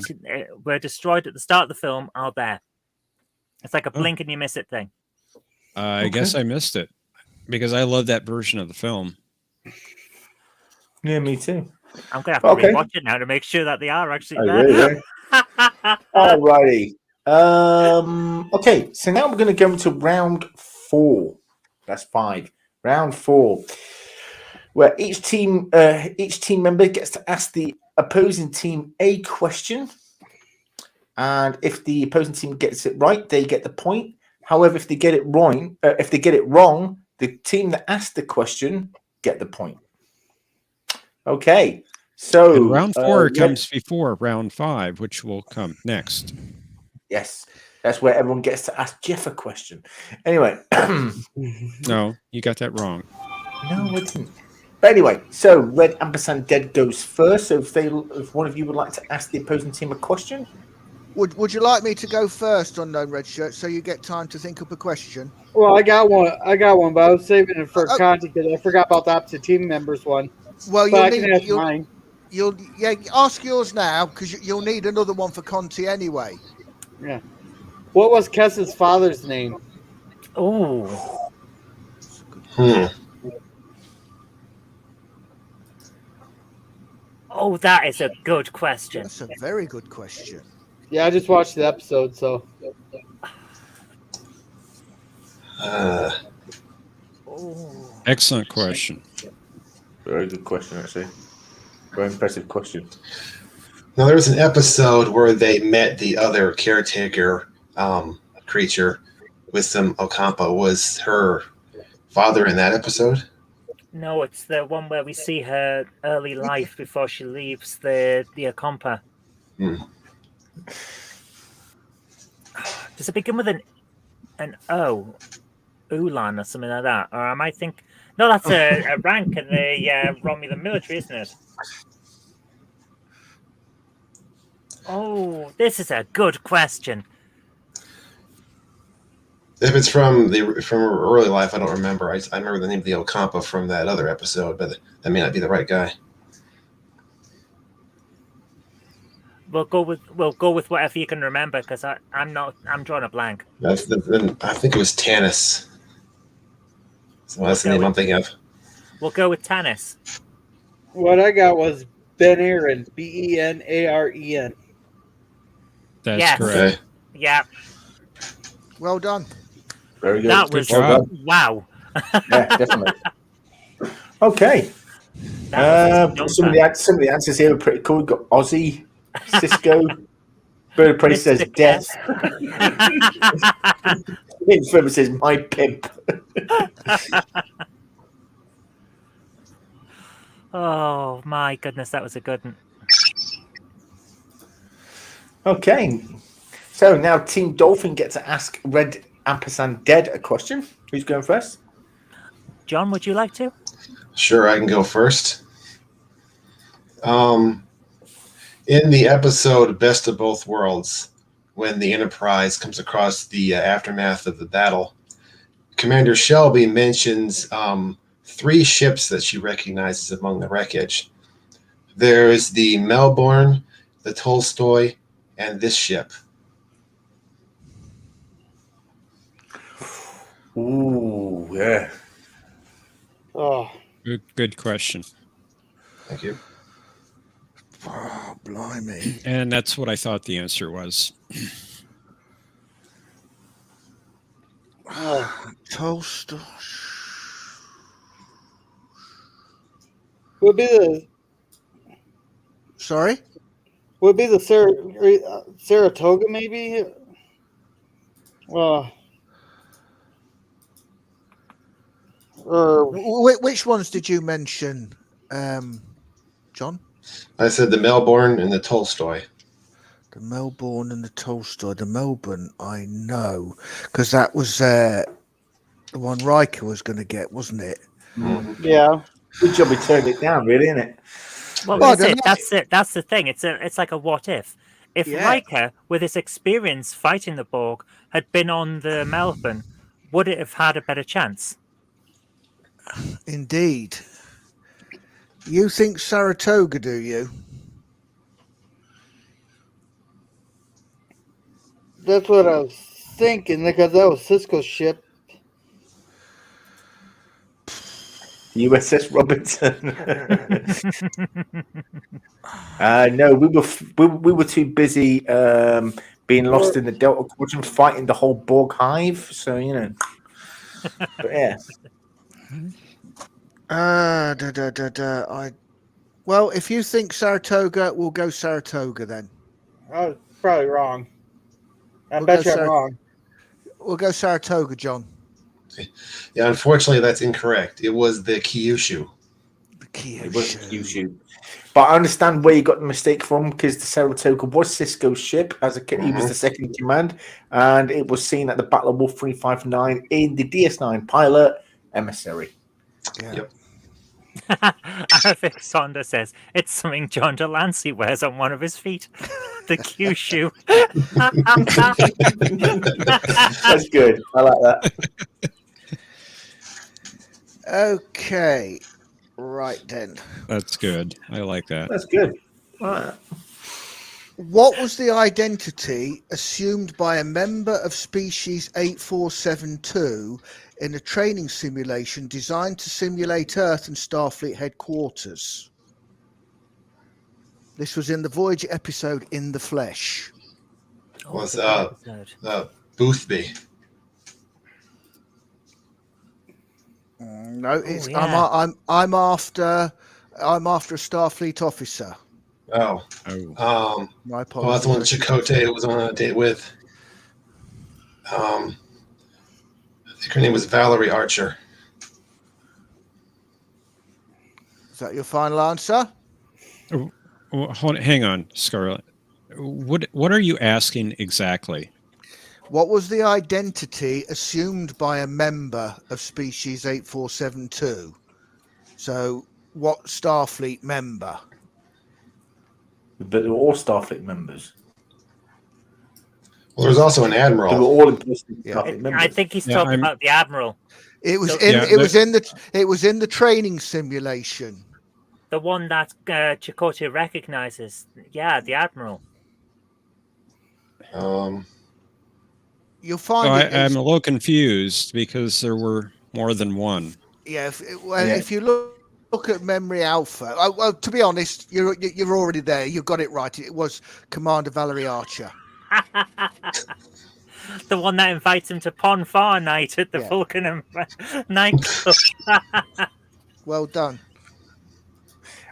were destroyed at the start of the film are there. It's like a blink and you miss it thing. I guess I missed it because I love that version of the film. Yeah, me too. I'm going to have to Okay. rewatch it now to make sure that they are actually Oh, there. really? Alrighty. Okay, so now we're going to go into round 4. That's 5. Round 4, where each team member gets to ask the opposing team a question, and if the opposing team gets it right, they get the point. However, if they get it wrong, the team that asked the question get the point. Okay, so And round 4 yeah. comes before round 5, which will come next. Yes, that's where everyone gets to ask Jeff a question. Anyway, No, you got that wrong. no, I didn't. But anyway, so Red Ampersand Dead goes first. So if one of you would like to ask the opposing team a question, Would you like me to go first, Unknown Red Shirt, so you get time to think up a question? Well, I got one, but I was saving it for Oh. content because I forgot about the opposite team members one. Well, But I can ask mine. you'll ask yours now because you'll need another one for Conti anyway. Yeah. What was Kessa's father's name? Oh, oh, that is a good question. That's a very good question. Yeah, I just watched the episode, so. Excellent question. very good question, actually. Very impressive question. Now, there was an episode where they met the other caretaker creature with some Ocampa. Was her father in that episode? No, it's the one where we see her early life before she leaves the Acompa. Hmm. Does it begin with an O? Ulan or something like that? Or am I think? No, that's a rank in the Romulan military, isn't it? Oh, this is a good question. If it's from her early life, I don't remember. I remember the name of the Ocampa from that other episode, but that may not be the right guy. We'll go with whatever you can remember because I'm drawing a blank. I think it was Tanis. So that's the name I'm thinking of. We'll go with Tanis. What I got was Ben Aaron, Benaren. That's Yes. correct. Okay. Yeah, Well done. Very good. that was job. wow. Yeah, definitely. Okay. That was Some of the answers here are pretty cool. We've got Aussie, Cisco, Bird Prey says Mr. death. Kess. Infirm says my pimp. Oh my goodness, that was a good one. Okay. So now Team Dolphin get to ask Red Ampersand Dead a question. Who's going first? John, would you like to? Sure, I can go first. In the episode Best of Both Worlds, when the Enterprise comes across the aftermath of the battle, Commander Shelby mentions 3 ships that she recognizes among the wreckage. There's the Melbourne, the Tolstoy, and this ship. Ooh, yeah. Oh, Good question. Thank you. Oh, blimey. And that's what I thought the answer was. Tolstoy. would be the Sorry? Saratoga maybe. Or Which ones did you mention, John? I said the Melbourne and the Tolstoy. The Melbourne and the Tolstoy. The Melbourne, I know, because that was the one Riker was going to get, wasn't it? yeah. Good job we turned it down, really, isn't it? Well, Well, that's I it. don't know. That's it. That's the thing. It's like a what if. If Yeah. Riker, with his experience fighting the Borg, had been on the Melbourne, would it have had a better chance? Indeed. You think Saratoga, do you? That's what I was thinking because that was Cisco's ship. USS Robinson. No, we were too busy being lost in the Delta Quadrant, fighting the whole Borg hive. So but yeah. Well, if you think Saratoga, we'll go Saratoga then. I was probably wrong. I We'll bet go you I'm wrong. We'll go Saratoga, John. Yeah, unfortunately, that's incorrect. It was the Kyushu. It was Kyushu. But I understand where you got the mistake from, because the Saratoga was Cisco's ship. He was the second in command, and it was seen at the Battle of Wolf 359 in the DS9 pilot Emissary. Yeah. Yep. Arthur Saunders says it's something John Delancey wears on one of his feet. The Q shoe. That's good. I like that. Okay. Right then. That's good. I like that. That's good. All right. What was the identity assumed by a member of species 8472 in a training simulation designed to simulate Earth and Starfleet headquarters? This was in the Voyager episode In the Flesh. Was episode. Boothby. No, it's yeah. I'm after a Starfleet officer. Oh. My apologies. Well, that's the one Chakotay was on a date with. I think her name was Valerie Archer. Is that your final answer? Hang on, Scarlett. What are you asking exactly? What was the identity assumed by a member of species 8472? So, what Starfleet member? But they were all Starfleet members. Well, there's also an They were admiral. all implicit Yeah. Starfleet members. I think he's talking about the Admiral. It was So- in. Yeah, it was in the. It was in the training simulation. The one that Chakotay recognizes. Yeah, the Admiral. You'll find I'm a little confused because there were more than one. Yeah, if you look at Memory Alpha, well, to be honest, you're already there. You got it right. It was Commander Valerie Archer. The one that invites him to Pon Far night at the Yeah. Vulcan nightclub. Well done.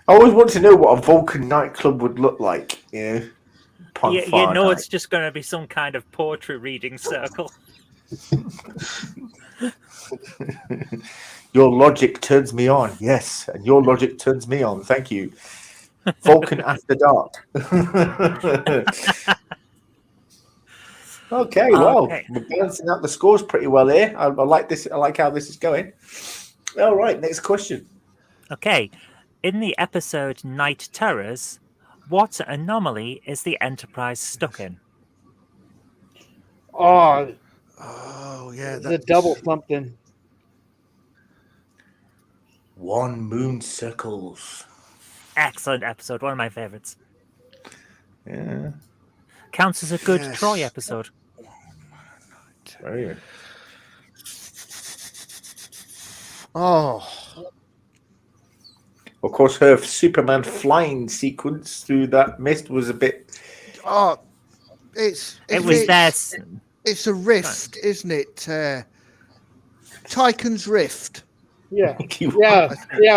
I always want to know what a Vulcan nightclub would look like. You know, It's just going to be some kind of poetry reading circle. Your logic turns me on. Yes, and your logic turns me on. Thank you. Vulcan After Dark. Okay, well, we're balancing out the scores pretty well here. I like this. I like how this is going. All right, next question. Okay, in the episode Night Terrors, what anomaly is the Enterprise stuck in? Oh, yeah, the double something. One Moon Circles. Excellent episode, one of my favorites. Yeah. Counts as a good Yes. Troy episode. Very good. Oh, Of course, her Superman flying sequence through that mist was a bit. it's It's a rift, isn't it? Tychon's Rift. Yeah,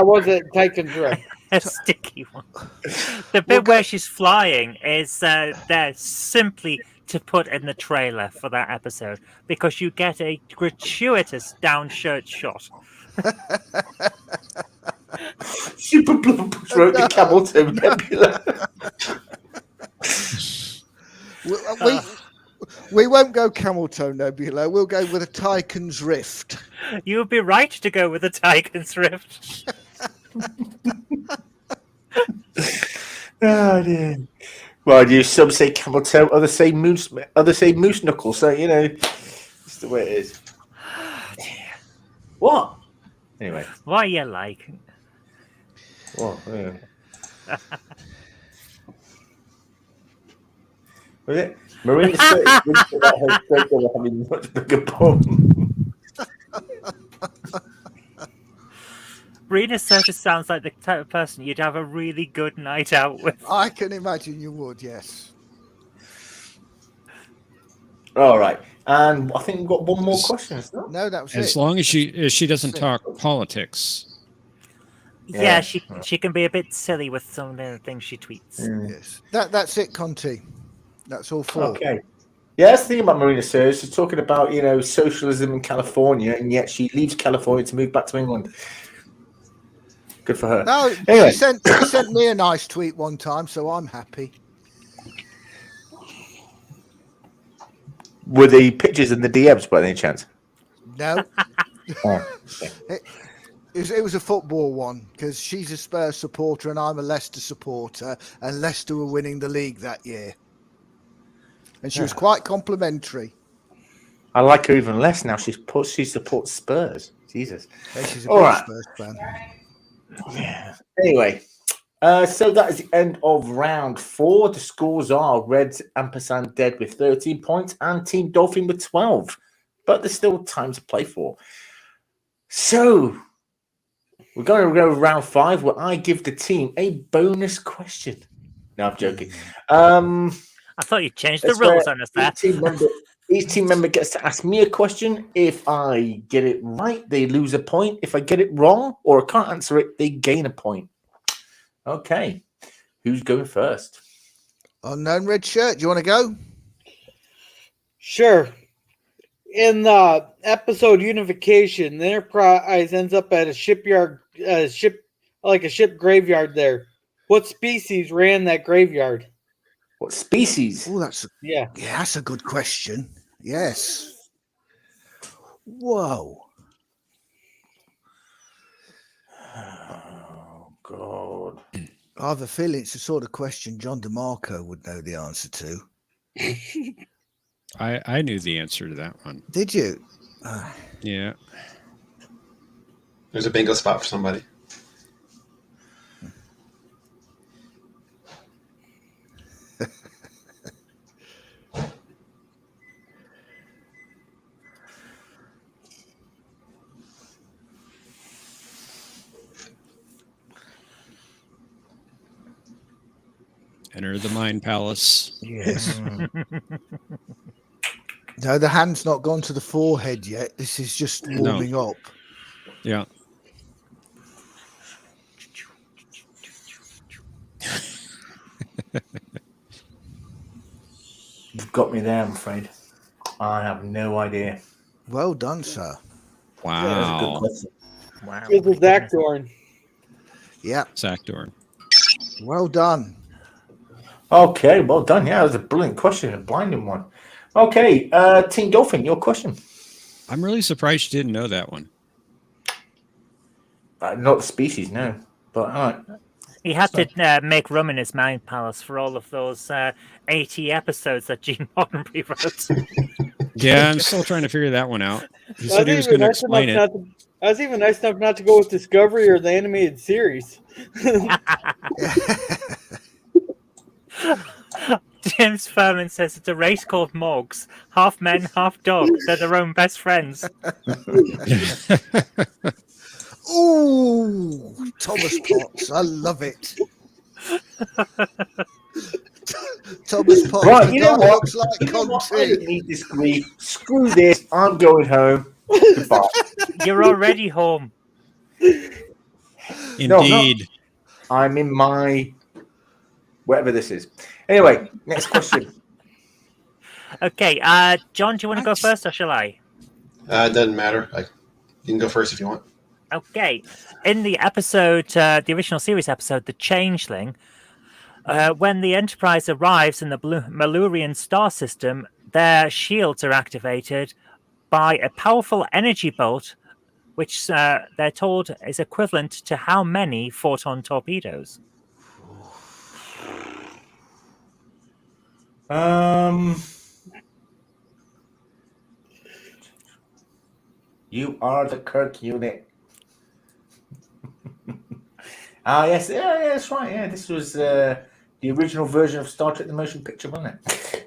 was it Titan's Rift? a sticky one. The bit where she's flying is there simply to put in the trailer for that episode because you get a gratuitous down shirt shot. Super Blumpers wrote the Camel Toe Nebula. We won't go Camel Toe Nebula. We'll go with a Tychon's Rift. You would be right to go with the Titan's Rift. Oh dear. Well, you some say camel toe, others say moose knuckle. So you know, it's the way it is. What? Anyway. What are you like? What? Yeah. Was it? Marina said that her steak was having much bigger bum. Rena Surtis sounds like the type of person you'd have a really good night out with. I can imagine you would, yes. All right. And I think we've got one more question. No, that was As it. long as she doesn't talk politics. Yeah, she can be a bit silly with some of the things she tweets. Yes. That's it, Conti. That's all four. Okay. Yeah, that's the thing about Marina Sirtis. She's talking about, socialism in California, and yet she leaves California to move back to England. Good for her. No, Anyway. she sent me a nice tweet one time, so I'm happy. Were the pictures in the DMs by any chance? No. Oh, It was a football one because she's a Spurs supporter and I'm a Leicester supporter, and Leicester were winning the league that year. And she was quite complimentary. I like her even less now. She supports Spurs. Jesus. Yeah, she's a All big right. Spurs fan. Yeah. Anyway, so that is the end of round 4. The scores are Reds ampersand Dead with 13 points and Team Dolphin with 12. But there's still time to play for. So we're going to go round 5 where I give the team a bonus question. No, I'm joking. I thought you changed the rules on us there. Each team member gets to ask me a question. If I get it right, they lose a point. If I get it wrong or I can't answer it, they gain a point. Okay. Who's going first? Unknown red shirt. Do you want to go? Sure. In the episode Unification, the Enterprise ends up at a shipyard, like a ship graveyard there. What species ran that graveyard? What species? Oh, Yeah. that's a good question. Yes. Whoa. Oh, God. I have a feeling it's the sort of question John DeMarco would know the answer to. I knew the answer to that one. Did you? Yeah. There's a bingo spot for somebody. Enter the Mind Palace. Yes. No, the hand's not gone to the forehead yet. This is just warming up. Yeah. You've got me there, I'm afraid. I have no idea. Well done, sir. Wow. Yeah, that's a good question. Wow. It was Zach Dorn. Yeah. Zach Dorn. Well done. Okay, well done. Yeah, that was a brilliant question, a blinding one. Okay, Team Dolphin, your question. I'm really surprised you didn't know that one. Not the species, no. But all right. He had to make room in his mind palace for all of those 80 episodes that Gene Roddenberry wrote. Yeah, I'm still trying to figure that one out. He said he was going to explain it. I was even nice enough not to go with Discovery or the animated series. James Furman says it's a race called Morgs. Half men, half dogs. They're their own best friends. Ooh, Thomas Potts. I love it. Thomas Potts. Right, you know what? Looks like You know what? I Conte. didn't need this grief. Screw this. I'm going home. Goodbye. You're already home. Indeed. No, I'm in my whatever this is. Anyway, next question. Okay, John, do you want to go first or shall I? It doesn't matter. You can go first if you want. Okay. In the episode, the original series episode, The Changeling, when the Enterprise arrives in the Malurian star system, their shields are activated by a powerful energy bolt, which they're told is equivalent to how many photon torpedoes? You are the Kirk unit. Yes, yeah, that's right. Yeah, this was the original version of Star Trek: The Motion Picture, wasn't it?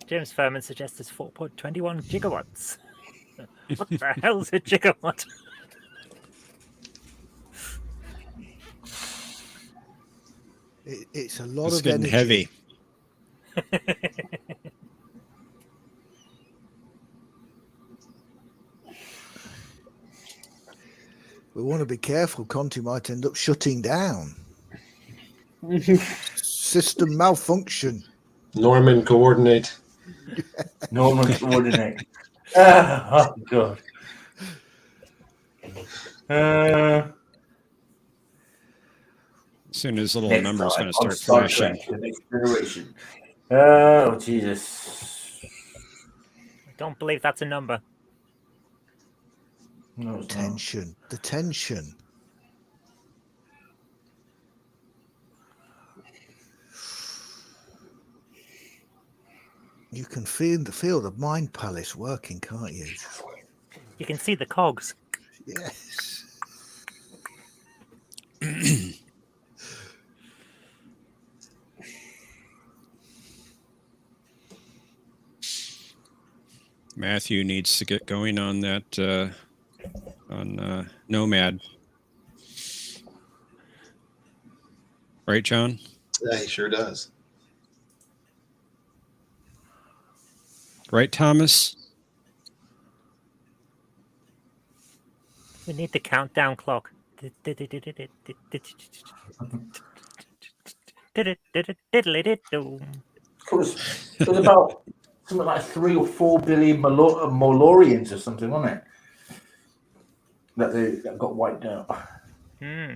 James Furman suggests it's 4.21 gigawatts. What the hell's a gigawatt? It's a lot It's of getting energy. heavy. We want to be careful. Conti might end up shutting down. System malfunction. Norman, coordinate. Norman coordinate. Oh God. As soon as little numbers going to start flashing. The next generation. Oh Jesus! I don't believe that's a number. No, it's not. Tension. The tension. You can feel the mind palace working, can't you? You can see the cogs. Yes. Matthew needs to get going on that on Nomad. Right, John? Yeah, he sure does. Right, Thomas? We need the countdown clock. Diddle-diddle-diddle-diddle-diddle. It was about something like 3 or 4 billion Molorians or something, wasn't it? That got wiped out. Hmm.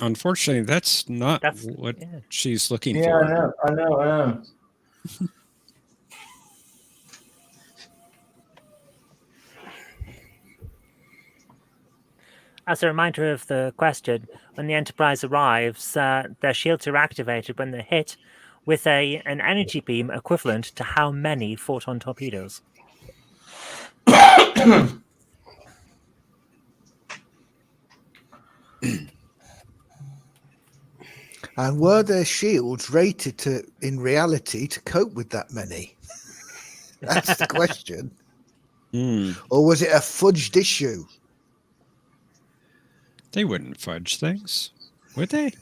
Unfortunately, that's not what she's looking for. I know. As a reminder of the question, when the Enterprise arrives, their shields are activated when they're hit with an energy beam equivalent to how many photon torpedoes? And were their shields rated to, in reality, to cope with that many? That's the question. Or was it a fudged issue? They wouldn't fudge things, would they?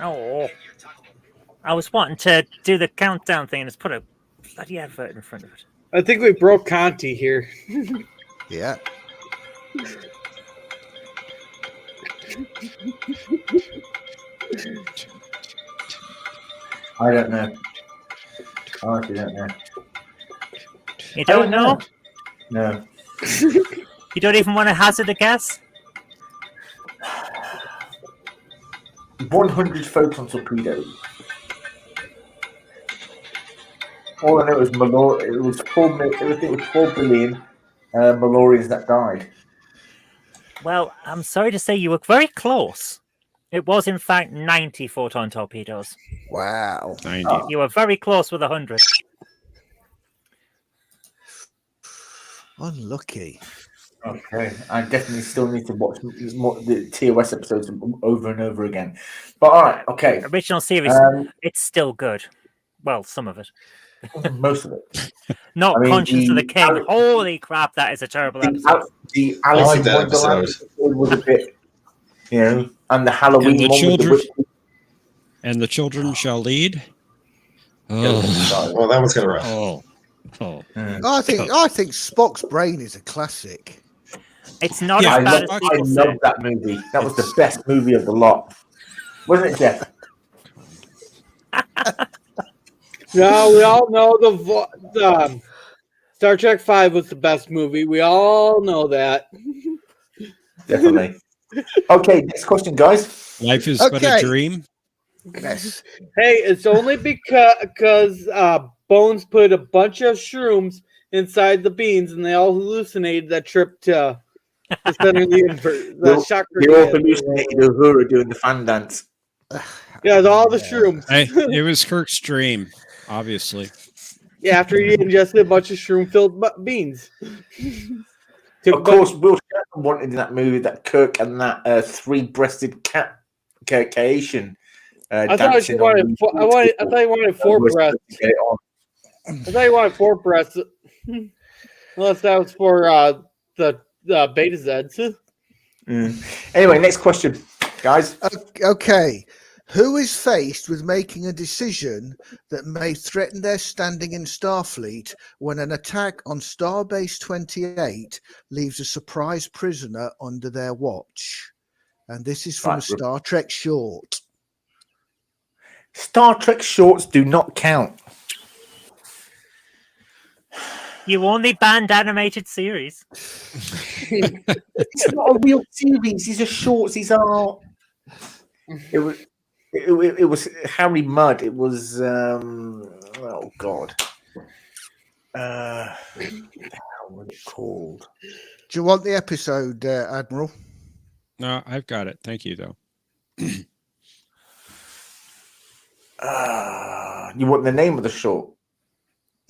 Oh, I was wanting to do the countdown thing and just put a bloody advert in front of it. I think we broke Conti here. Yeah. I don't know. I honestly don't know. You don't know? No. You don't even want to hazard a guess? 100 photon torpedoes. All I know is it was 4 billion Malorians that died. Well, I'm sorry to say you were very close. It was, in fact, 90 photon torpedoes. Wow. 90. You were very close with 100. Unlucky. Okay, I definitely still need to watch the TOS episodes over and over again. But all right, okay. Original series, it's still good. Well, some of it. Most of it. Not Conscience of the King. Holy crap, that is a terrible episode. The Alice in Wonderland episode was a bit, and the Halloween and the one children, with the and the children shall lead. Oh, well, that one's kind of rough. I think Spock's Brain is a classic. It's not as bad as people say. I love that movie. That was the best movie of the lot. Wasn't it, Jeff? No, we all know the Star Trek V was the best movie. We all know that. Definitely. Okay, next question, guys. Life is but a dream. Yes. Hey, it's only because Bones put a bunch of shrooms inside the beans, and they all hallucinated that trip to the center of the universe. They all hallucinated Uhura doing the fan dance. Yeah, all the shrooms. Hey, it was Kirk's dream, obviously. Yeah, after he ingested a bunch of shroom-filled beans. Of course, Will Shatner wanted in that movie that Kirk and that three-breasted cat Caucasian. I thought he wanted 4 breasts. I thought he wanted 4 breasts. Unless that was for the Beta Zeds. Anyway, next question, guys. Okay. Who is faced with making a decision that may threaten their standing in Starfleet when an attack on Starbase 28 leaves a surprise prisoner under their watch? And this is from a Star Trek short. Star Trek shorts do not count. You only banned animated series. It's not a real series. These are shorts. These are. It was Harry Mudd. It was oh God. How was it called? Do you want the episode, Admiral? No, I've got it. Thank you, though. You want the name of the short?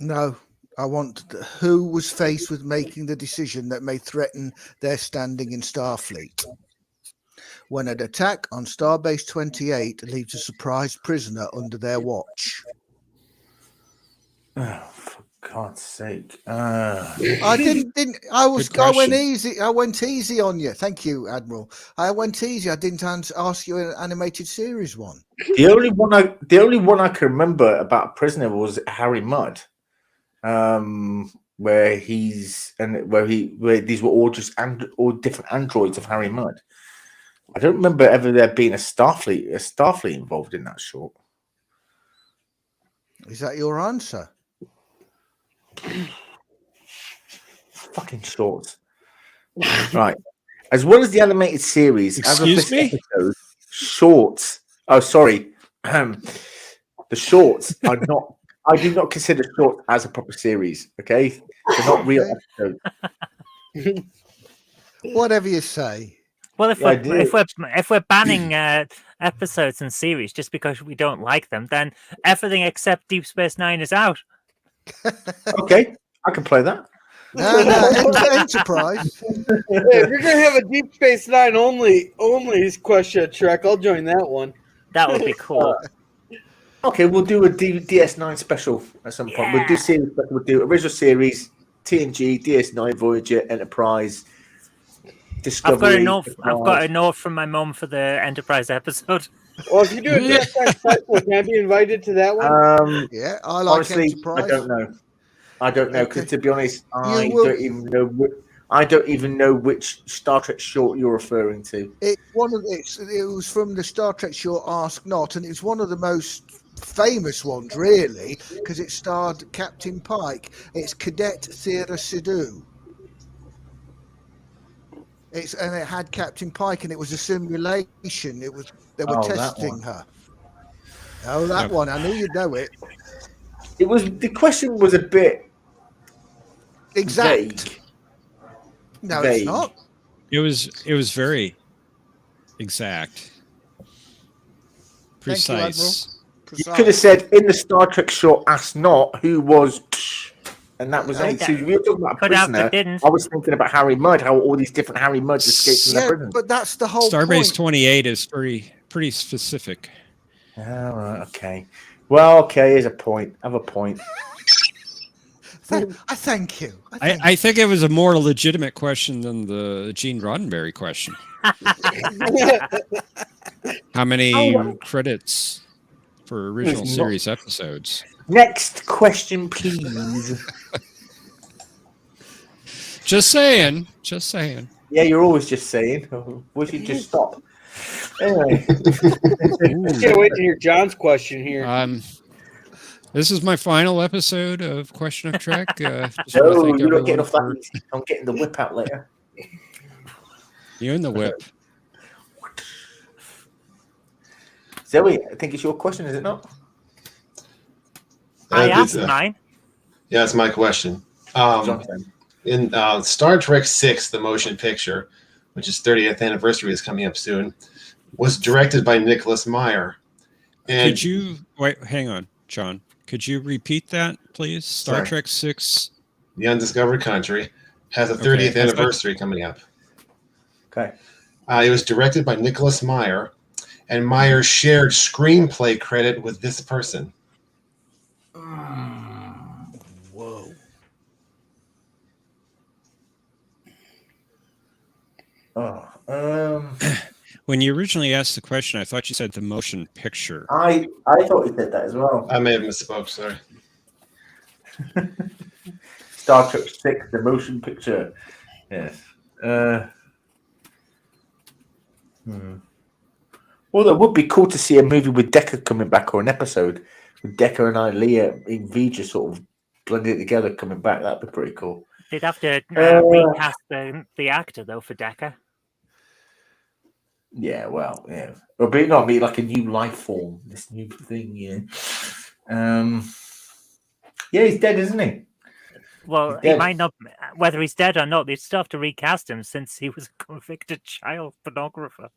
No, I want who was faced with making the decision that may threaten their standing in Starfleet when an attack on Starbase 28 leaves a surprise prisoner under their watch. Oh, for God's sake! I didn't. I went easy on you. Thank you, Admiral. I went easy. I didn't ask you an animated series one. The only one I can remember about Prisoner was Harry Mudd, where these were all just all different androids of Harry Mudd. I don't remember ever there being a Starfleet involved in that short. Is that your answer? Fucking shorts. Right. As well as the animated series, as of Excuse this me? episode, shorts. Oh, sorry. The shorts are not. I do not consider shorts as a proper series. Okay, they're not real episodes. Whatever you say. Well, Yeah, I do. if we're banning episodes and series just because we don't like them, then everything except Deep Space Nine is out. Okay, I can play that. No, Enterprise. Hey, if you're gonna have a Deep Space Nine only question Trek, I'll join that one. That would be cool. Okay, we'll do a DS9 special at some point. We'll do Yeah. series. We'll do original series, TNG, DS9, Voyager, Enterprise, Discovery. I've got a note from my mum for the Enterprise episode. Well, if you do a DS9 special, can I be invited to that one? Yeah, I like Honestly, Enterprise. I don't know because, to be honest, I don't even know which Star Trek short you're referring to. It was from the Star Trek short Ask Not, and it's one of the most famous ones, really, because it starred Captain Pike. It's Cadet Thera Sidhu. And it had Captain Pike, and it was a simulation. They were testing her. Oh, that one! I knew you'd know it. It was the question was a bit exact. Vague. No, Vague. It's not. It was very exact, precise. You could have said in the Star Trek short "Ask Not" who was, and that was it. So we were talking about a prisoner. I was thinking about Harry Mudd, how all these different Harry Mudds escaped from the prison. But that's the whole Starbase point. 28 is pretty specific. All right, okay. Well, okay, here's a point. I have a point. I thank you. I think it was a more legitimate question than the Gene Roddenberry question. How many credits for original series episodes? Next question, please. Just saying. Yeah, you're always just saying. We should just stop. Anyway. I can't wait to hear John's question here. This is my final episode of Question of Trek. No, you're not getting off that easy. I'm getting the whip out later. You in the whip. Zoe, I think it's your question, is it not? I asked mine. Yeah, it's my question. In Star Trek VI, the motion picture, which is 30th anniversary is coming up soon, was directed by Nicholas Meyer. And could you wait? Hang on, John. Could you repeat that, please? Star Trek VI, The Undiscovered Country, has a 30th anniversary coming up. Okay. It was directed by Nicholas Meyer, and Meyer shared screenplay credit with this person. Whoa. When you originally asked the question, I thought you said the motion picture. I thought you said that as well. I may have misspoke, sorry. Star Trek VI, the motion picture. Yes. Well, it would be cool to see a movie with Decker coming back, or an episode with Decker and Ilea in Vija sort of blended together coming back. That'd be pretty cool. They'd have to recast the actor, though, for Decker. Yeah, well, yeah. Or be not be like a new life form, this new thing, yeah. Yeah, he's dead, isn't he? Well, he might not. Whether he's dead or not, they'd still have to recast him since he was a convicted child pornographer.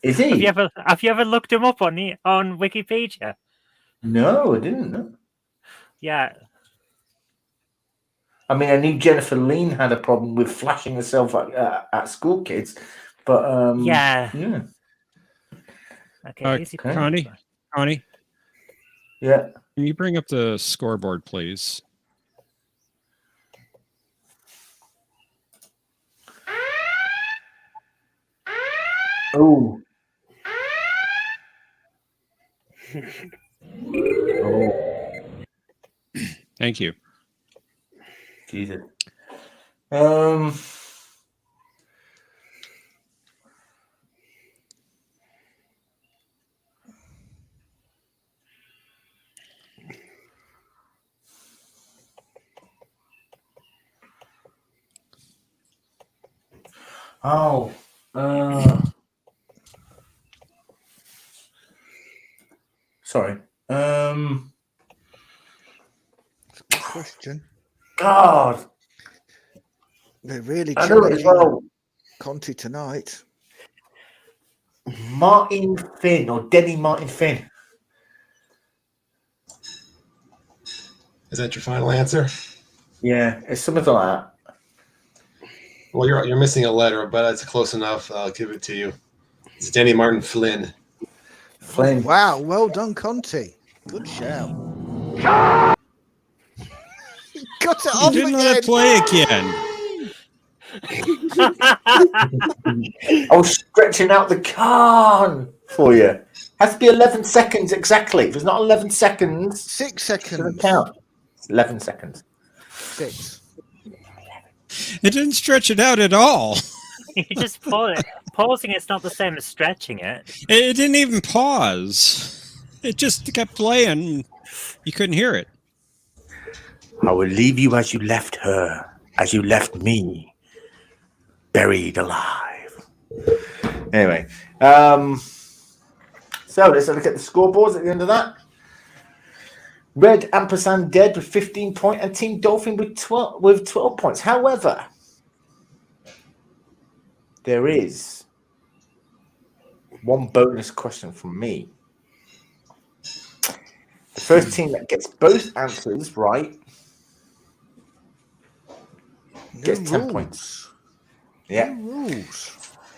Is he? Have you ever looked him up on Wikipedia? No, I didn't. No. Yeah. I mean, I knew Jennifer Lean had a problem with flashing herself at school kids, but yeah. Okay, Connie. Yeah. Can you bring up the scoreboard, please? Oh. Thank you. Jesus. Oh. Sorry. Good question. God. They're really I know it as challenging well. Conti tonight. Martin Finn or Denny Martin Finn. Is that your final answer? Yeah, it's something like that. Well, you're missing a letter, but it's close enough. I'll give it to you. It's Denny Martin Flynn. Flynn. Wow, well done, Conti. Good shout. Got it You off didn't again. let it play again. I was stretching out the can for you. Has to be 11 seconds exactly. If it's not 11 seconds, 6 it doesn't seconds. count. It's 11 seconds. 6. It didn't stretch it out at all. You just pause it. Pausing it's not the same as stretching it. It didn't even pause. It just kept playing. You couldn't hear it. I will leave you as you left her, as you left me, buried alive. Anyway, so let's look at the scoreboards at the end of that. Red ampersand dead with 15 points and Team Dolphin with 12 points. However, there is one bonus question from me. The first team that gets both answers right gets 10 points. Yeah. No rules.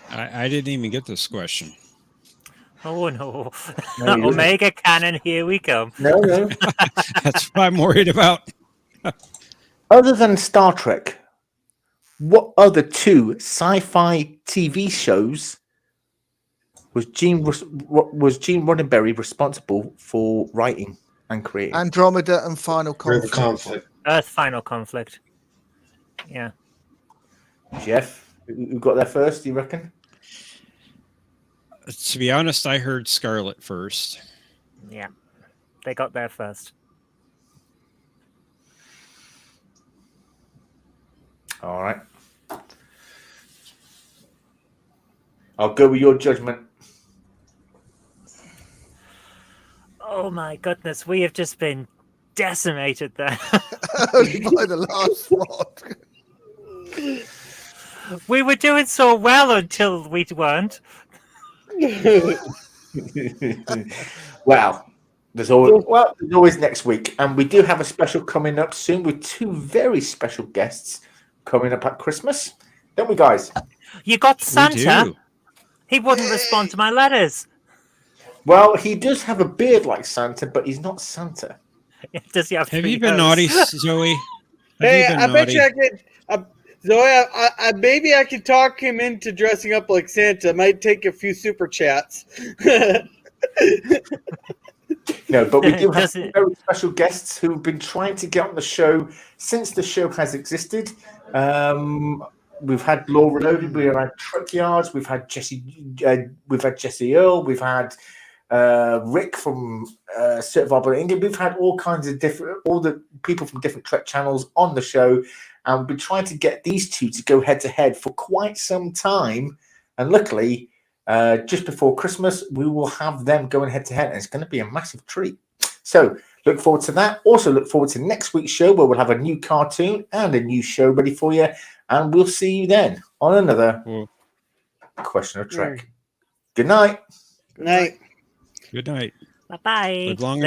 I didn't even get this question. Oh no. No, you Omega Cannon, here we come. No. That's what I'm worried about. Other than Star Trek, what other two sci-fi TV shows was Gene Roddenberry responsible for writing and creating? Andromeda and Final River Conflict. Conflict. Earth Final Conflict. Yeah. Jeff, who got there first, do you reckon? To be honest, I heard Scarlet first. Yeah. They got there first. All right. I'll go with your judgment. Oh my goodness, we have just been decimated there. Only by the last one. We were doing so well until we weren't. Well, there's always next week, and we do have a special coming up soon with two very special guests coming up at Christmas, don't we, guys? You got We Santa. do. He wouldn't respond to my letters. Well, he does have a beard like Santa, but he's not Santa. Does he have Have three you been nose? naughty, Zoe? Hey, Have you I been bet naughty? you I could. Zoe, maybe I could talk him into dressing up like Santa. Might take a few super chats. No, but we do have Does some it- very special guests who've been trying to get on the show since the show has existed. We've had Laura Loaded, we've had Truck Yards, we've had Jesse Earl, we've had Rick from Survival England. We've had all the people from different Trek channels on the show, and we've been trying to get these two to go head to head for quite some time. And luckily, just before Christmas, we will have them going head to head, and it's going to be a massive treat. So look forward to that. Also look forward to next week's show, where we'll have a new cartoon and a new show ready for you, and we'll see you then on another Question of Trek. Good night. Night. Good night. Bye-bye. Live long Live